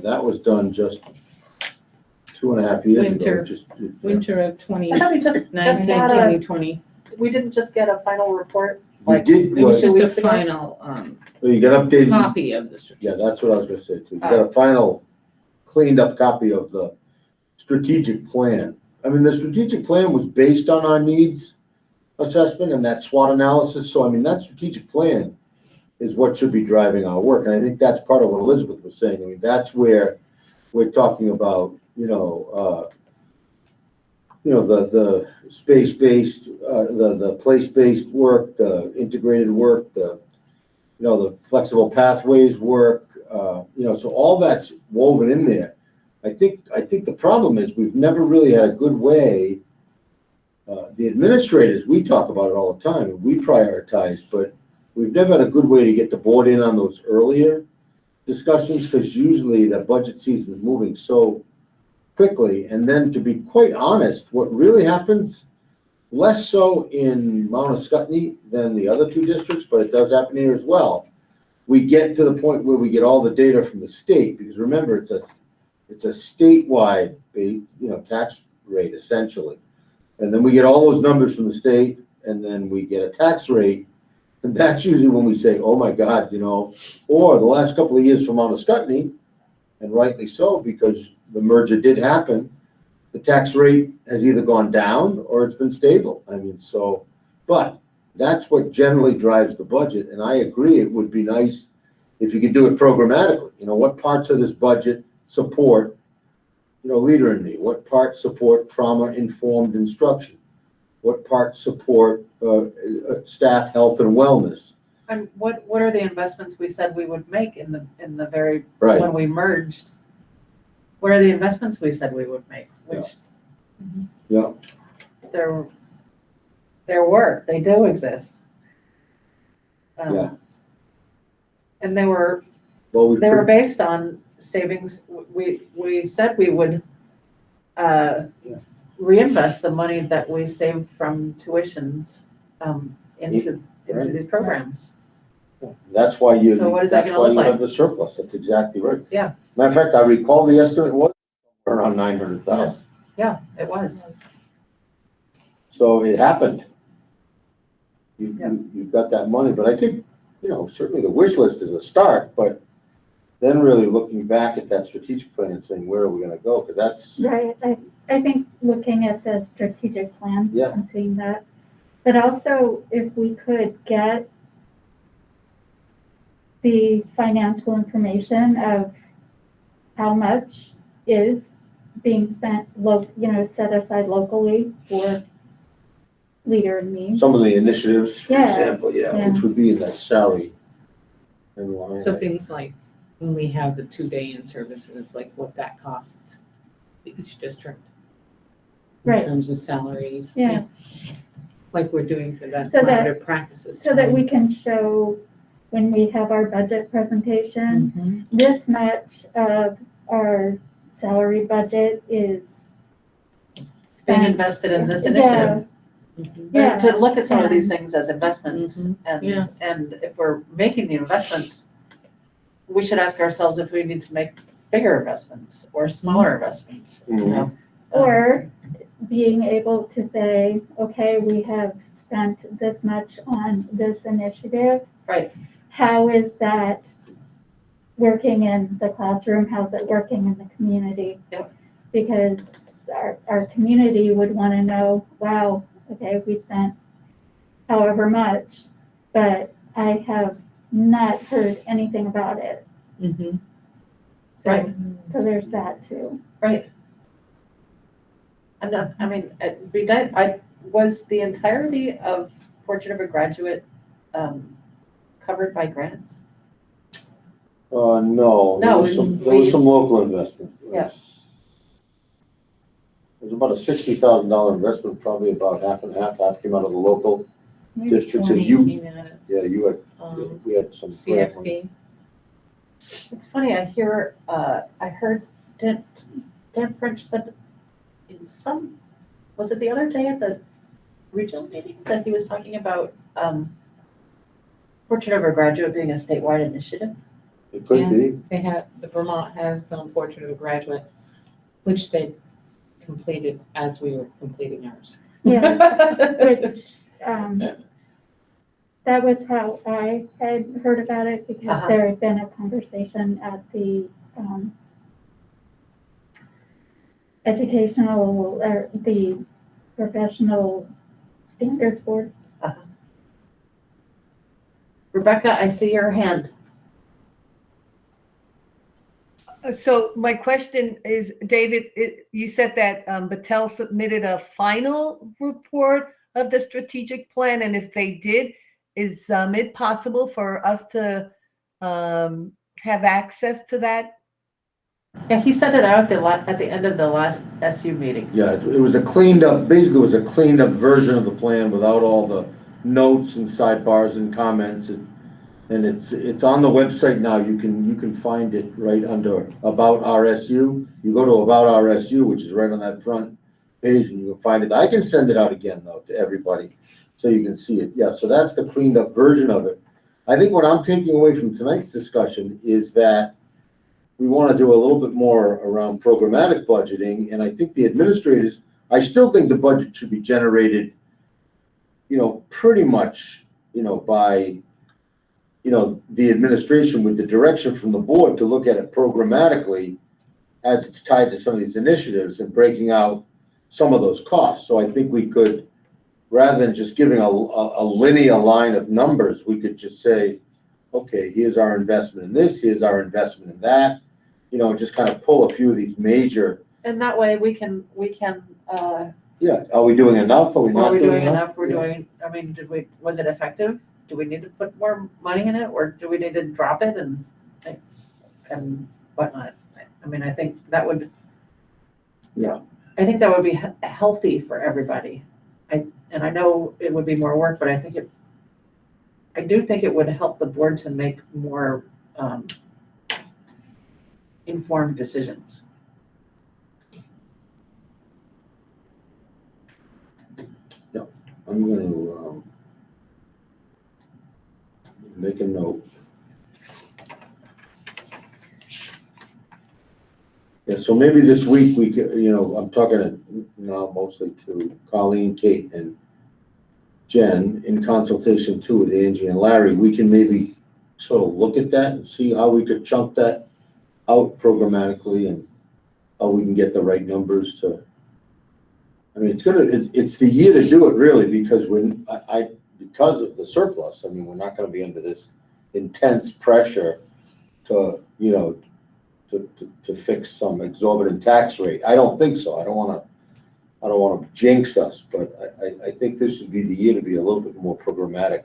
That was done just 2.5 years ago. Winter of I thought we just got 2020. we didn't just get a final report? We did, It was Two just a weeks ago? final so you got updated. copy of the strategic. Yeah, that's what I was gonna say too. You got a final cleaned up copy of the strategic plan. I mean, the strategic plan was based on our needs assessment and that SWOT analysis. So I mean, that strategic plan is what should be driving our work. And I think that's part of what Elizabeth was saying. I mean, that's where we're talking about, the space-based, the place-based work, the integrated work, the flexible pathways work, so all that's woven in there. I think the problem is we've never really had a good way. The administrators, we talk about it all the time, and we prioritize, but we've never had a good way to get the board in on those earlier discussions, because usually the budget season is moving so quickly. And then, to be quite honest, what really happens, less so in Mount Scottney than the other two districts, but it does happen here as well. We get to the point where we get all the data from the state, because remember, it's a statewide, tax rate essentially. And then we get all those numbers from the state, and then we get a tax rate. And that's usually when we say, oh my God, or the last couple of years from Mount Scottney, and rightly so, because the merger did happen, the tax rate has either gone down or it's been stable. I mean, but that's what generally drives the budget. And I agree, it would be nice if you could do it programmatically. What parts of this budget support, Leader in Me? What parts support trauma-informed instruction? What parts support staff health and wellness? And what are the investments we said we would make in the very, Right. when we merged? What are the investments we said we would make? Which Yeah. They do exist. Yeah. And they were based on savings. We said we would reinvest the money that we saved from tuitions into these programs. That's why you, So what is that that's gonna why look you like? have the surplus. That's exactly right. Yeah. Matter of fact, I recall the estimate was around 900,000. Yeah, it was. So it happened. Yeah. You've got that money, but I think, certainly the wish list is a start, but then really looking back at that strategic plan and saying, where are we gonna go? Because that's, Right, I think looking at the strategic plan Yeah. and seeing that, but also if we could get the financial information of how much is being spent, set aside locally for Leader in Me. some of the initiatives, for Yeah. example, Yeah. which would be in that salary. And line So item. things like when we have the 2-day in services, like what that costs each district. In Right. terms of salaries. Yeah. Like we're doing for that So that- collaborative practices. So that time. we can show, when we have our budget presentation, Mhm. this much of our salary budget is It's being spent. invested in this Yeah. initiative. Mhm. Yeah. To look at some of these and- things as investments Mhm. Yeah. and if we're making the investments, we should ask ourselves if we need to make bigger investments or smaller investments, you know? Or being able to say, okay, we have spent this much on this initiative. Right. How is that working in the classroom? How's it working in the community? Yep. Because our community would want to know, wow, okay, we spent however much, but I have not heard anything about it. Mhm. So, Right. so there's that too. Right. And I mean, was the entirety of Portrait of a Graduate covered by grants? No, there No, was we- some local investment. Yeah. It was about a $60,000 investment, probably about half and half came out of the local Maybe districts. And 20 you, came out of, you we had some grant money. CFP. It's funny, I heard Dan French said in some, was it the other day at the regional meeting that he was talking about Portrait of a Graduate being a statewide initiative? It could Yeah. be. The Vermont has some Portrait of a Graduate, which they completed as we were completing ours. Yeah, which, that was how I had heard about it because Uh-huh. there had been a conversation at the educational or the professional standards board. Rebecca, I see your hand. So my question is, David, you said that Battelle submitted a final report of the strategic plan, and if they did, is it possible for us to have access to that? Yeah, he sent it out at the end of the last SU meeting. Yeah, it was a cleaned up, basically it was a cleaned up version of the plan without all the notes and sidebars and comments. And it's on the website now. You can find it right under About RSU. You go to About RSU, which is right on that front page, and you can find it. I can send it out again though to everybody so you can see it. Yeah, so that's the cleaned up version of it. I think what I'm taking away from tonight's discussion is that we want to do a little bit more around programmatic budgeting, and I think the administrators, I still think the budget should be generated, pretty much, by the administration with the direction from the board to look at it programmatically as it's tied to some of these initiatives and breaking out some of those costs. So I think we could, rather than just giving a linear line of numbers, we could just say, okay, here's our investment in this, here's our investment in that, just kind of pull a few of these major. And that way we can, Yeah, are we doing enough? Are we not doing enough? Was it effective? Do we need to put more money in it, or do we need to drop it and whatnot? I mean, I think that would. Yeah. I think that would be healthy for everybody. And I know it would be more work, but I do think it would help the board to make more informed decisions. I'm going to make a note. Yeah, so maybe this week we could, I'm talking now mostly to Colleen, Kate, and Jen in consultation too with Angie and Larry. We can maybe sort of look at that and see how we could chunk that out programmatically and how we can get the right numbers to. I mean, it's the year to do it really, because because of the surplus, I mean, we're not gonna be under this intense pressure to fix some exorbitant tax rate. I don't think so. I don't wanna jinx us, but I think this would be the year to be a little bit more programmatic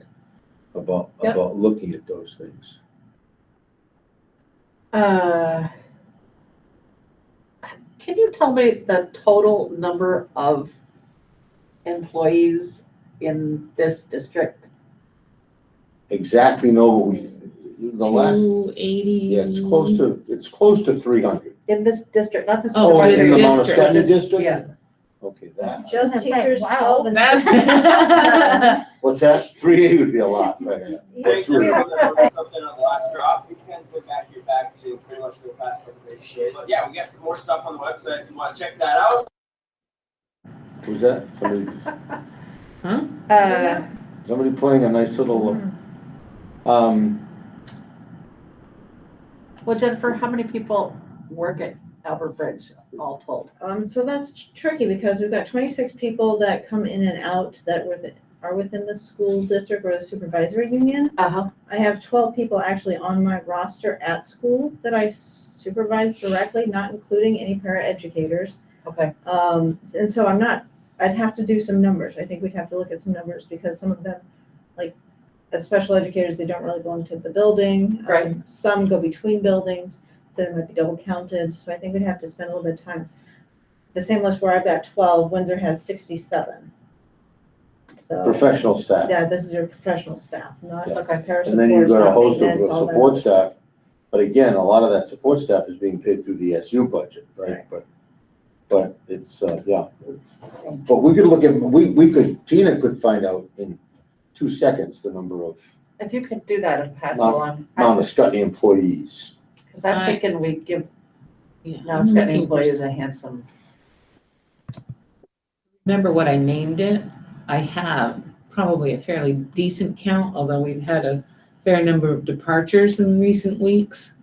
about looking at those things. Can you tell me the total number of employees in this district? Exactly know what the last, 280. yeah, it's close to 300. In this district, not this. Oh, in the Mount district. Scottney district? Yeah. Okay, that. Just Okay, teachers, wow. 12 and 7. What's that? 380 would be a lot, right? Thanks everyone that worked something on the last drop. We can put back your back to pretty much the past couple days today. But yeah, we got some more stuff on the website if you want to check that out. Who's that? Somebody playing a nice little, Well, Jennifer, how many people work at Albert Bridge, all told? So that's tricky because we've got 26 people that come in and out that are within the school district or the supervisory union. I have 12 people actually on my roster at school that I supervise directly, not including any paraeducators. Okay. And so I'd have to do some numbers. I think we'd have to look at some numbers because some of them, like as special educators, they don't really go into the building. Right. Some go between buildings, so they might be double counted. So I think we'd have to spend a little bit of time. The same list where I've got 12, Windsor has 67. So professional staff. yeah, this is your professional staff, not para And then you've got a support, host of maintenance, all that. support staff. But again, a lot of that support staff is being paid through the SU budget, right? But it's, yeah. But we could look at, Tina could find out in 2 seconds the number of If you could do that and pass it along. Mount Scottney employees. Because I'm thinking we give Mount Scottney employees a handsome. Remember what I named it? I have probably a fairly decent count, although we've had a fair number of departures in recent weeks.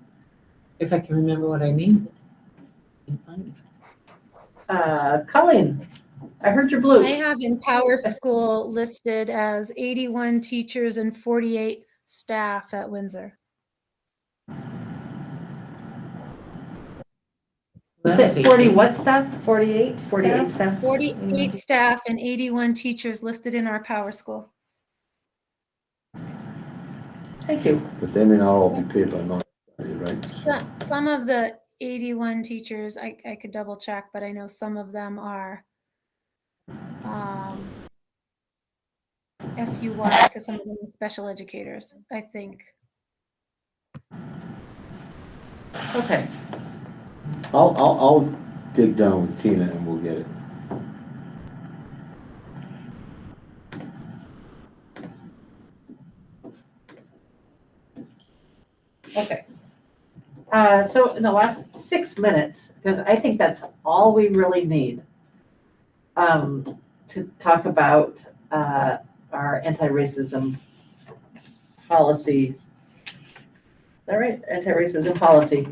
If I can remember what I named it. Colleen, I heard your blue. I have in Power School listed as 81 teachers and 48 staff at Windsor. You said 40 what staff? 48. 48 staff. 48 staff and 81 teachers listed in our Power School. Thank you. But they may not all be paid by Mount Scottney, right? Some of the 81 teachers, I could double check, but I know some of them are SUY because some of them are special educators, I think. Okay. I'll dig down with Tina and we'll get it. Okay. So in the last 6 minutes, because I think that's all we really need to talk about our anti-racism policy. Is that right? Anti-racism policy.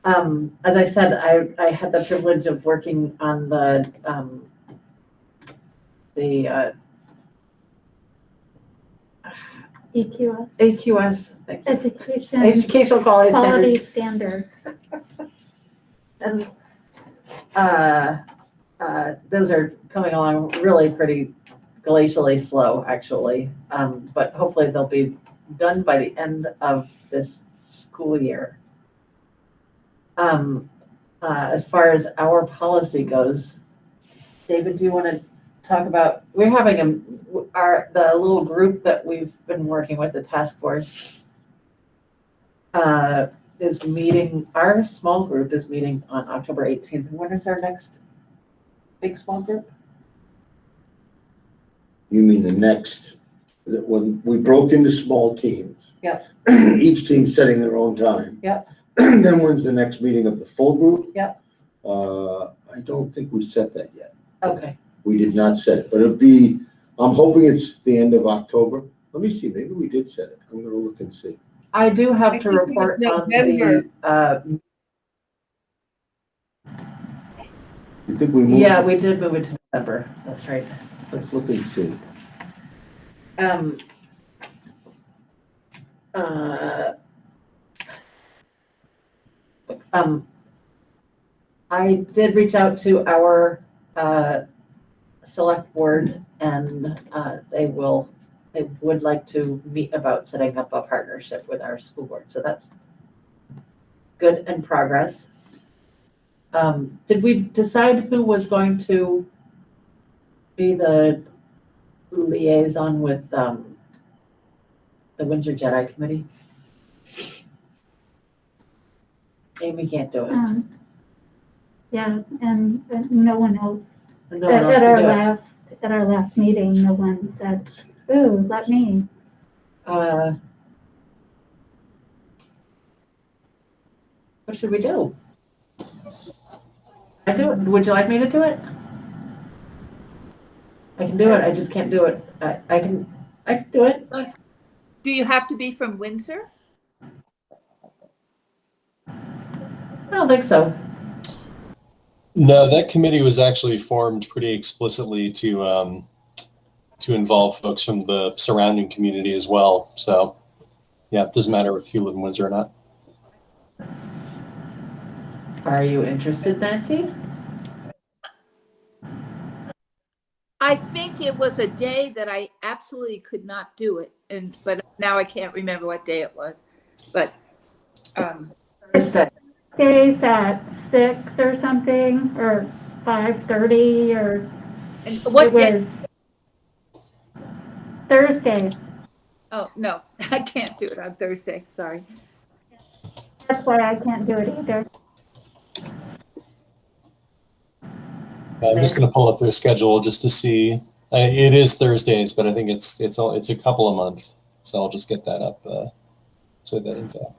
As I said, I had the privilege of working on the AQS, thank you. Educational quality standards. And those are coming along really pretty glacially slow, actually. But hopefully they'll be done by the end of this school year. As far as our policy goes, David, do you want to talk about, we're having the little group that we've been working with, the task force, is meeting, our small group is meeting on October 18th. When is our next big small group? You mean the next that when we broke into small teams. Yep. Each team setting their own time. Yep. Then when's the next meeting of the full group? Yep. I don't think we set that yet. Okay. We did not set it, but it'll be, I'm hoping it's the end of October. Let me see, maybe we did set it. I'm gonna look and see. I do have I to think it was report on November. the, You think we moved? yeah, we did move it to November. That's right. Let's look and see. Um, uh, I did reach out to our select board, and they would like to meet about setting up a partnership with our school board. So that's good in progress. Did we decide who was going to be the liaison with the Windsor Jedi Committee? Amy can't do it. Yeah, and no one else. No one else At can do it. our last meeting, no one said, ooh, let me. What should we do? I do it. Would you like me to do it? I can do it. I just can't do it. I can do it. Do you have to be from Windsor? I don't think so. No, that committee was actually formed pretty explicitly to involve folks from the surrounding community as well. So, yeah, it doesn't matter if you live in Windsor or not. Are you interested, Nancy? I think it was a day that I absolutely could not do it, but now I can't remember what day it was. But Thursday. Days at 6 or something, or 5:30, or and what it day? was Thursdays. Oh no, I can't do it on Thursday. Sorry. That's why I can't do it either. I'm just going to pull up their schedule just to see. It is Thursdays, but I think it's a couple a month. So I'll just get that up. So that info.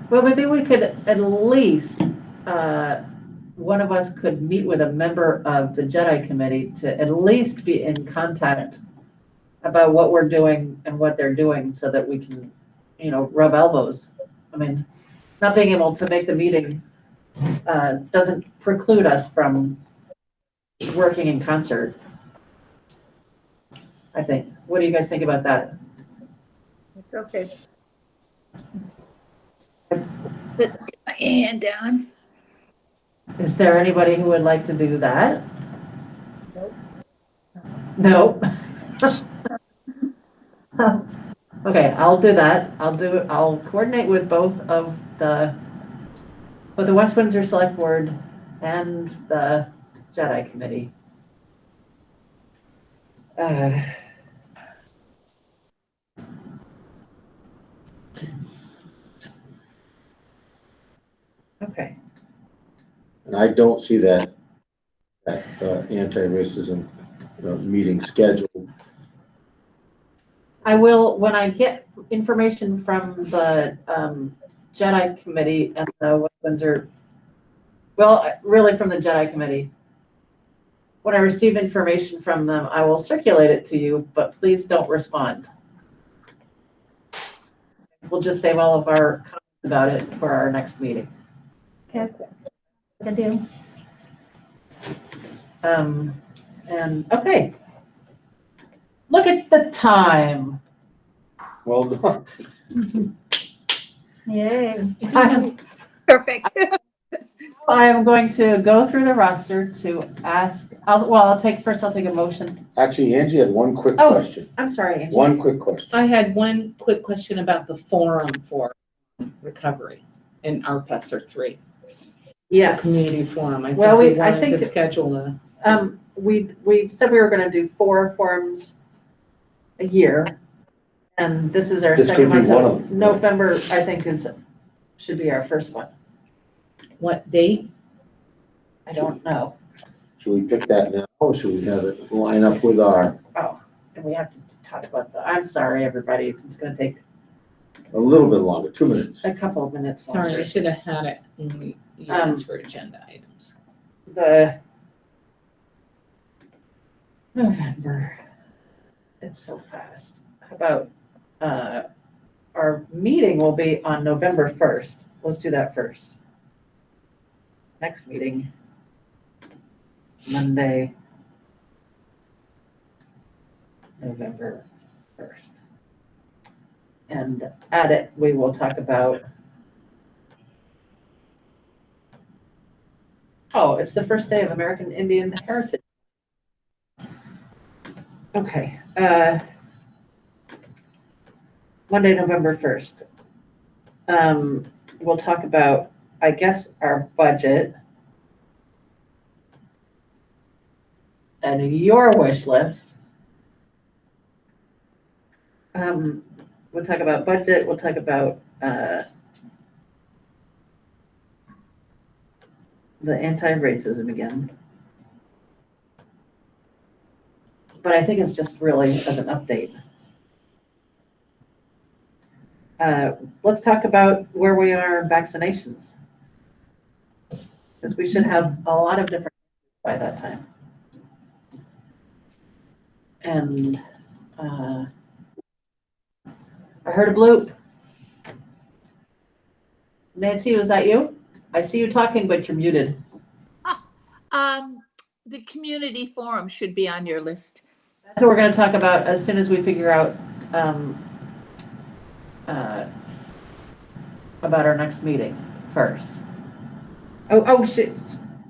Well, maybe we could at least, one of us could meet with a member of the Jedi Committee to at least be in contact about what we're doing and what they're doing so that we can, rub elbows. I mean, not being able to make the meeting doesn't preclude us from working in concert, I think. What do you guys think about that? It's okay. Let's get my hand down. Is there anybody who would like to do that? Nope. No. Okay, I'll do that. I'll coordinate with both the West Windsor Select Board and the Jedi Committee. Okay. And I don't see that anti-racism meeting scheduled. I will, when I get information from the Jedi Committee and the West Windsor, well, really from the Jedi Committee, when I receive information from them, I will circulate it to you, but please don't respond. We'll just save all of our comments about it for our next meeting. Okay. Good deal. And okay. Look at the time. Well done. Yay. Perfect. I am going to go through the roster to ask, I'll take a motion. Actually, Angie had one quick Oh. question. I'm sorry, Angie. One quick question. I had one quick question about the forum for recovery in our PESER 3. Yes. Community forum. I Well, think we I wanted think to schedule a. We said we were gonna do 4 forums a year. And this is our This second could be one, so one of them. November, I think should be our first one. What date? I don't know. Should we pick that now, or should we have it line up with our, Oh, and we have to talk about I'm sorry, everybody. It's gonna take a little bit longer, 2 minutes? a couple of minutes Sorry, longer. I should have had it when you asked for agenda items. The November. It's so fast. How about, our meeting will be on November 1st. Let's do that first. Next meeting, Monday, November 1st. And at it, we will talk about, oh, it's the first day of American Indian Heritage. Okay, Monday, November 1st. We'll talk about, I guess, our budget and your wish list. We'll talk about budget, we'll talk about, the anti-racism again. But I think it's just really as an update. Let's talk about where we are in vaccinations. Because we should have a lot of different by that time. And I heard a bloop. Nancy, was that you? I see you talking, but you're muted. The community forum should be on your list. That's what we're going to talk about as soon as we figure out about our next meeting first. Oh, shit.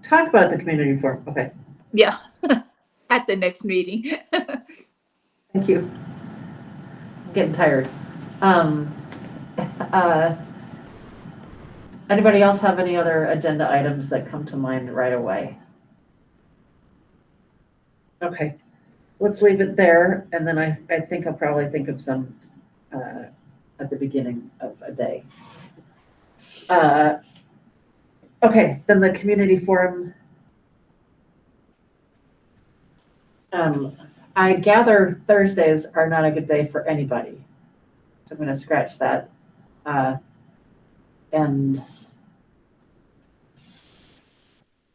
Talk about the community forum. Okay. Yeah, at the next meeting. Thank you. I'm getting tired. Anybody else have any other agenda items that come to mind right away? Okay, let's leave it there, and then I think I'll probably think of some at the beginning of a day. Okay, then the community forum. I gather Thursdays are not a good day for anybody. So I'm gonna scratch that. And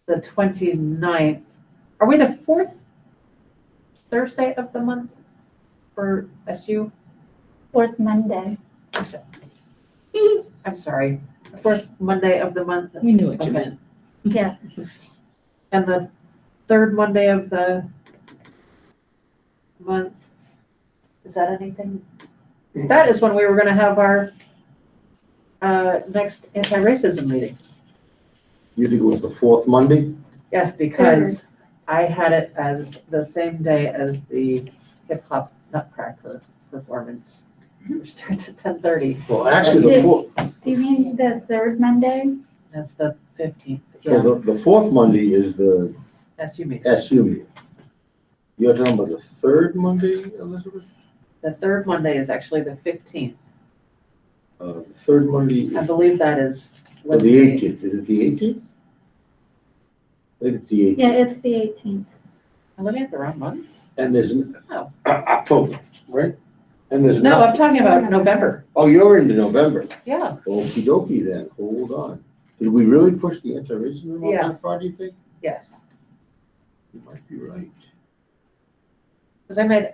the 29th, are we the 4th Thursday of the month for SU? 4th Monday. I'm sorry, the 4th Monday of the month. You knew what you Okay. meant. Yes. And the 3rd Monday of the month, is that anything? That is when we were gonna have our next anti-racism meeting. You think it was the 4th Monday? Yes, because I had it as the same day as the hip hop nutcracker performance, which starts at 10:30. Well, actually, the 4th, Do you mean the 3rd Monday? That's the 15th. because the 4th Monday is the SU meeting. SU meeting. You're talking about the 3rd Monday, Elizabeth? The 3rd Monday is actually the 15th. The 3rd Monday I is believe that is. the 18th. Is it the 18th? I think it's the 18th. Yeah, it's the 18th. I'm looking at the wrong month. And there's Oh. October, right? And there's No, not. I'm talking about November. Oh, you're into November. Yeah, Okie dokie then, hold on. Did we really push the anti-racism on Yeah. that far, do you think? yes. You might be right. Because I made,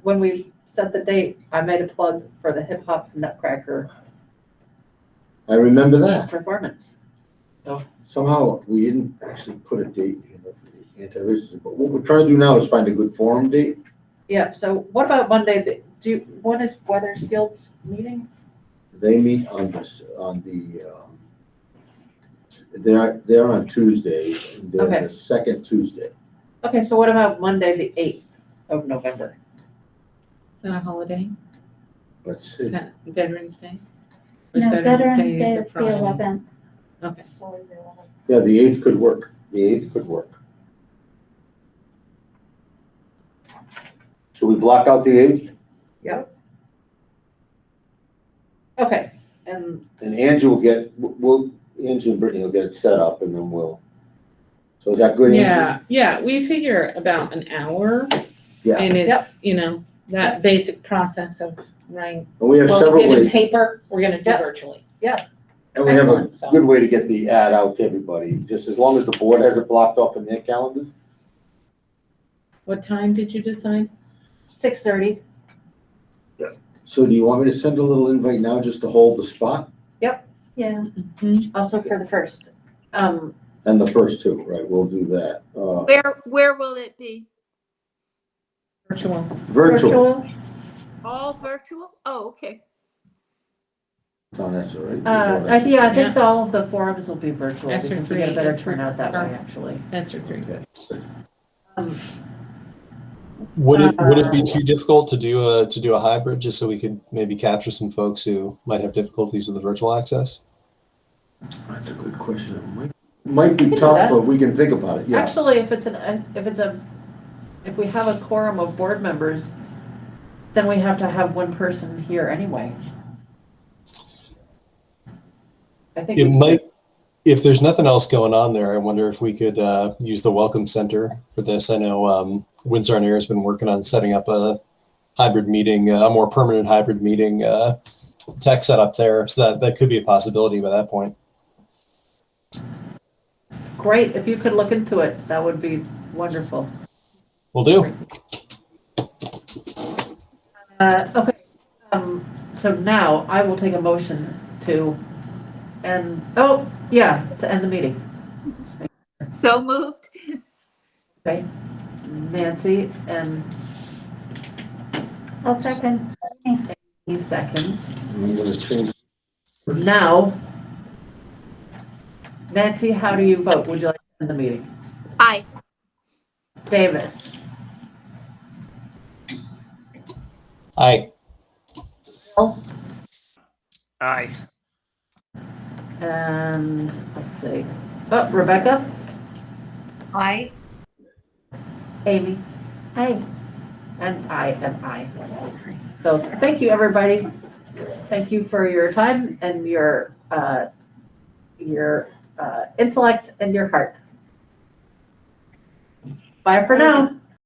when we set the date, I made a plug for the hip hop nutcracker I remember that. performance. Somehow, we didn't actually put a date in the anti-racism, but what we're trying to do now is find a good forum date. Yeah, so what about Monday? When is Weathersfield's meeting? They meet they're on Tuesday, and they're Okay. the second Tuesday. Okay, so what about Monday, the 8th of November? Is that a holiday? Let's Is see. that Veterans Day? Or is No, Veterans Day the is the Friday? 11th. Okay. Yeah, the 8th could work. The 8th could work. Should we block out the 8th? Yep. Okay, and And Angie will Angie and Brittany will get it set up, and then we'll So is that good, Angie? Yeah, we figure about an hour. Yeah, And Yep. it's, you know, that basic process of, right? and we have What several we did in ways, paper, we're gonna do Yep. virtually. and we have a excellent, so. good way to get the ad out to everybody, just as long as the board has it blocked off in their calendars. What time did you decide? 6:30. So do you want me to send a little invite now just to hold the spot? Yeah, Mhm. also for the first. And the first two, right, we'll do that. Where will it be? Virtual. Virtual. All virtual? Oh, okay. It's on Esther, right? I think all of the forums will be virtual Esther because we get a 3 better is for- turnout that way, actually. That's your 3. Okay. Um, Would it be too difficult to do a hybrid just so we could maybe capture some folks who might have difficulties with the virtual access? That's a good question. It might be do tough, that. but we can think about it, yeah. Actually, if we have a quorum of board members, then we have to have one person here anyway. I think It we might, if there's nothing else going on there, I wonder if we could use the Welcome Center for this. I know Windsor on Air has been working on setting up a hybrid meeting, a more permanent hybrid meeting tech setup there. So that could be a possibility by that point. Great, if you could look into it, that would be wonderful. Will do. Okay, so now I will take a motion to end the meeting. So moved. Okay, Nancy and I'll second. he seconds. I'm gonna change. Now, Nancy, how do you vote? Would you like to end the meeting? Aye. Davis, Aye. Bill, Aye. and let's see. Oh, Rebecca, Aye. Amy, Aye. and I am I. So thank you, everybody. Thank you for your time and your intellect and your heart. Bye for now.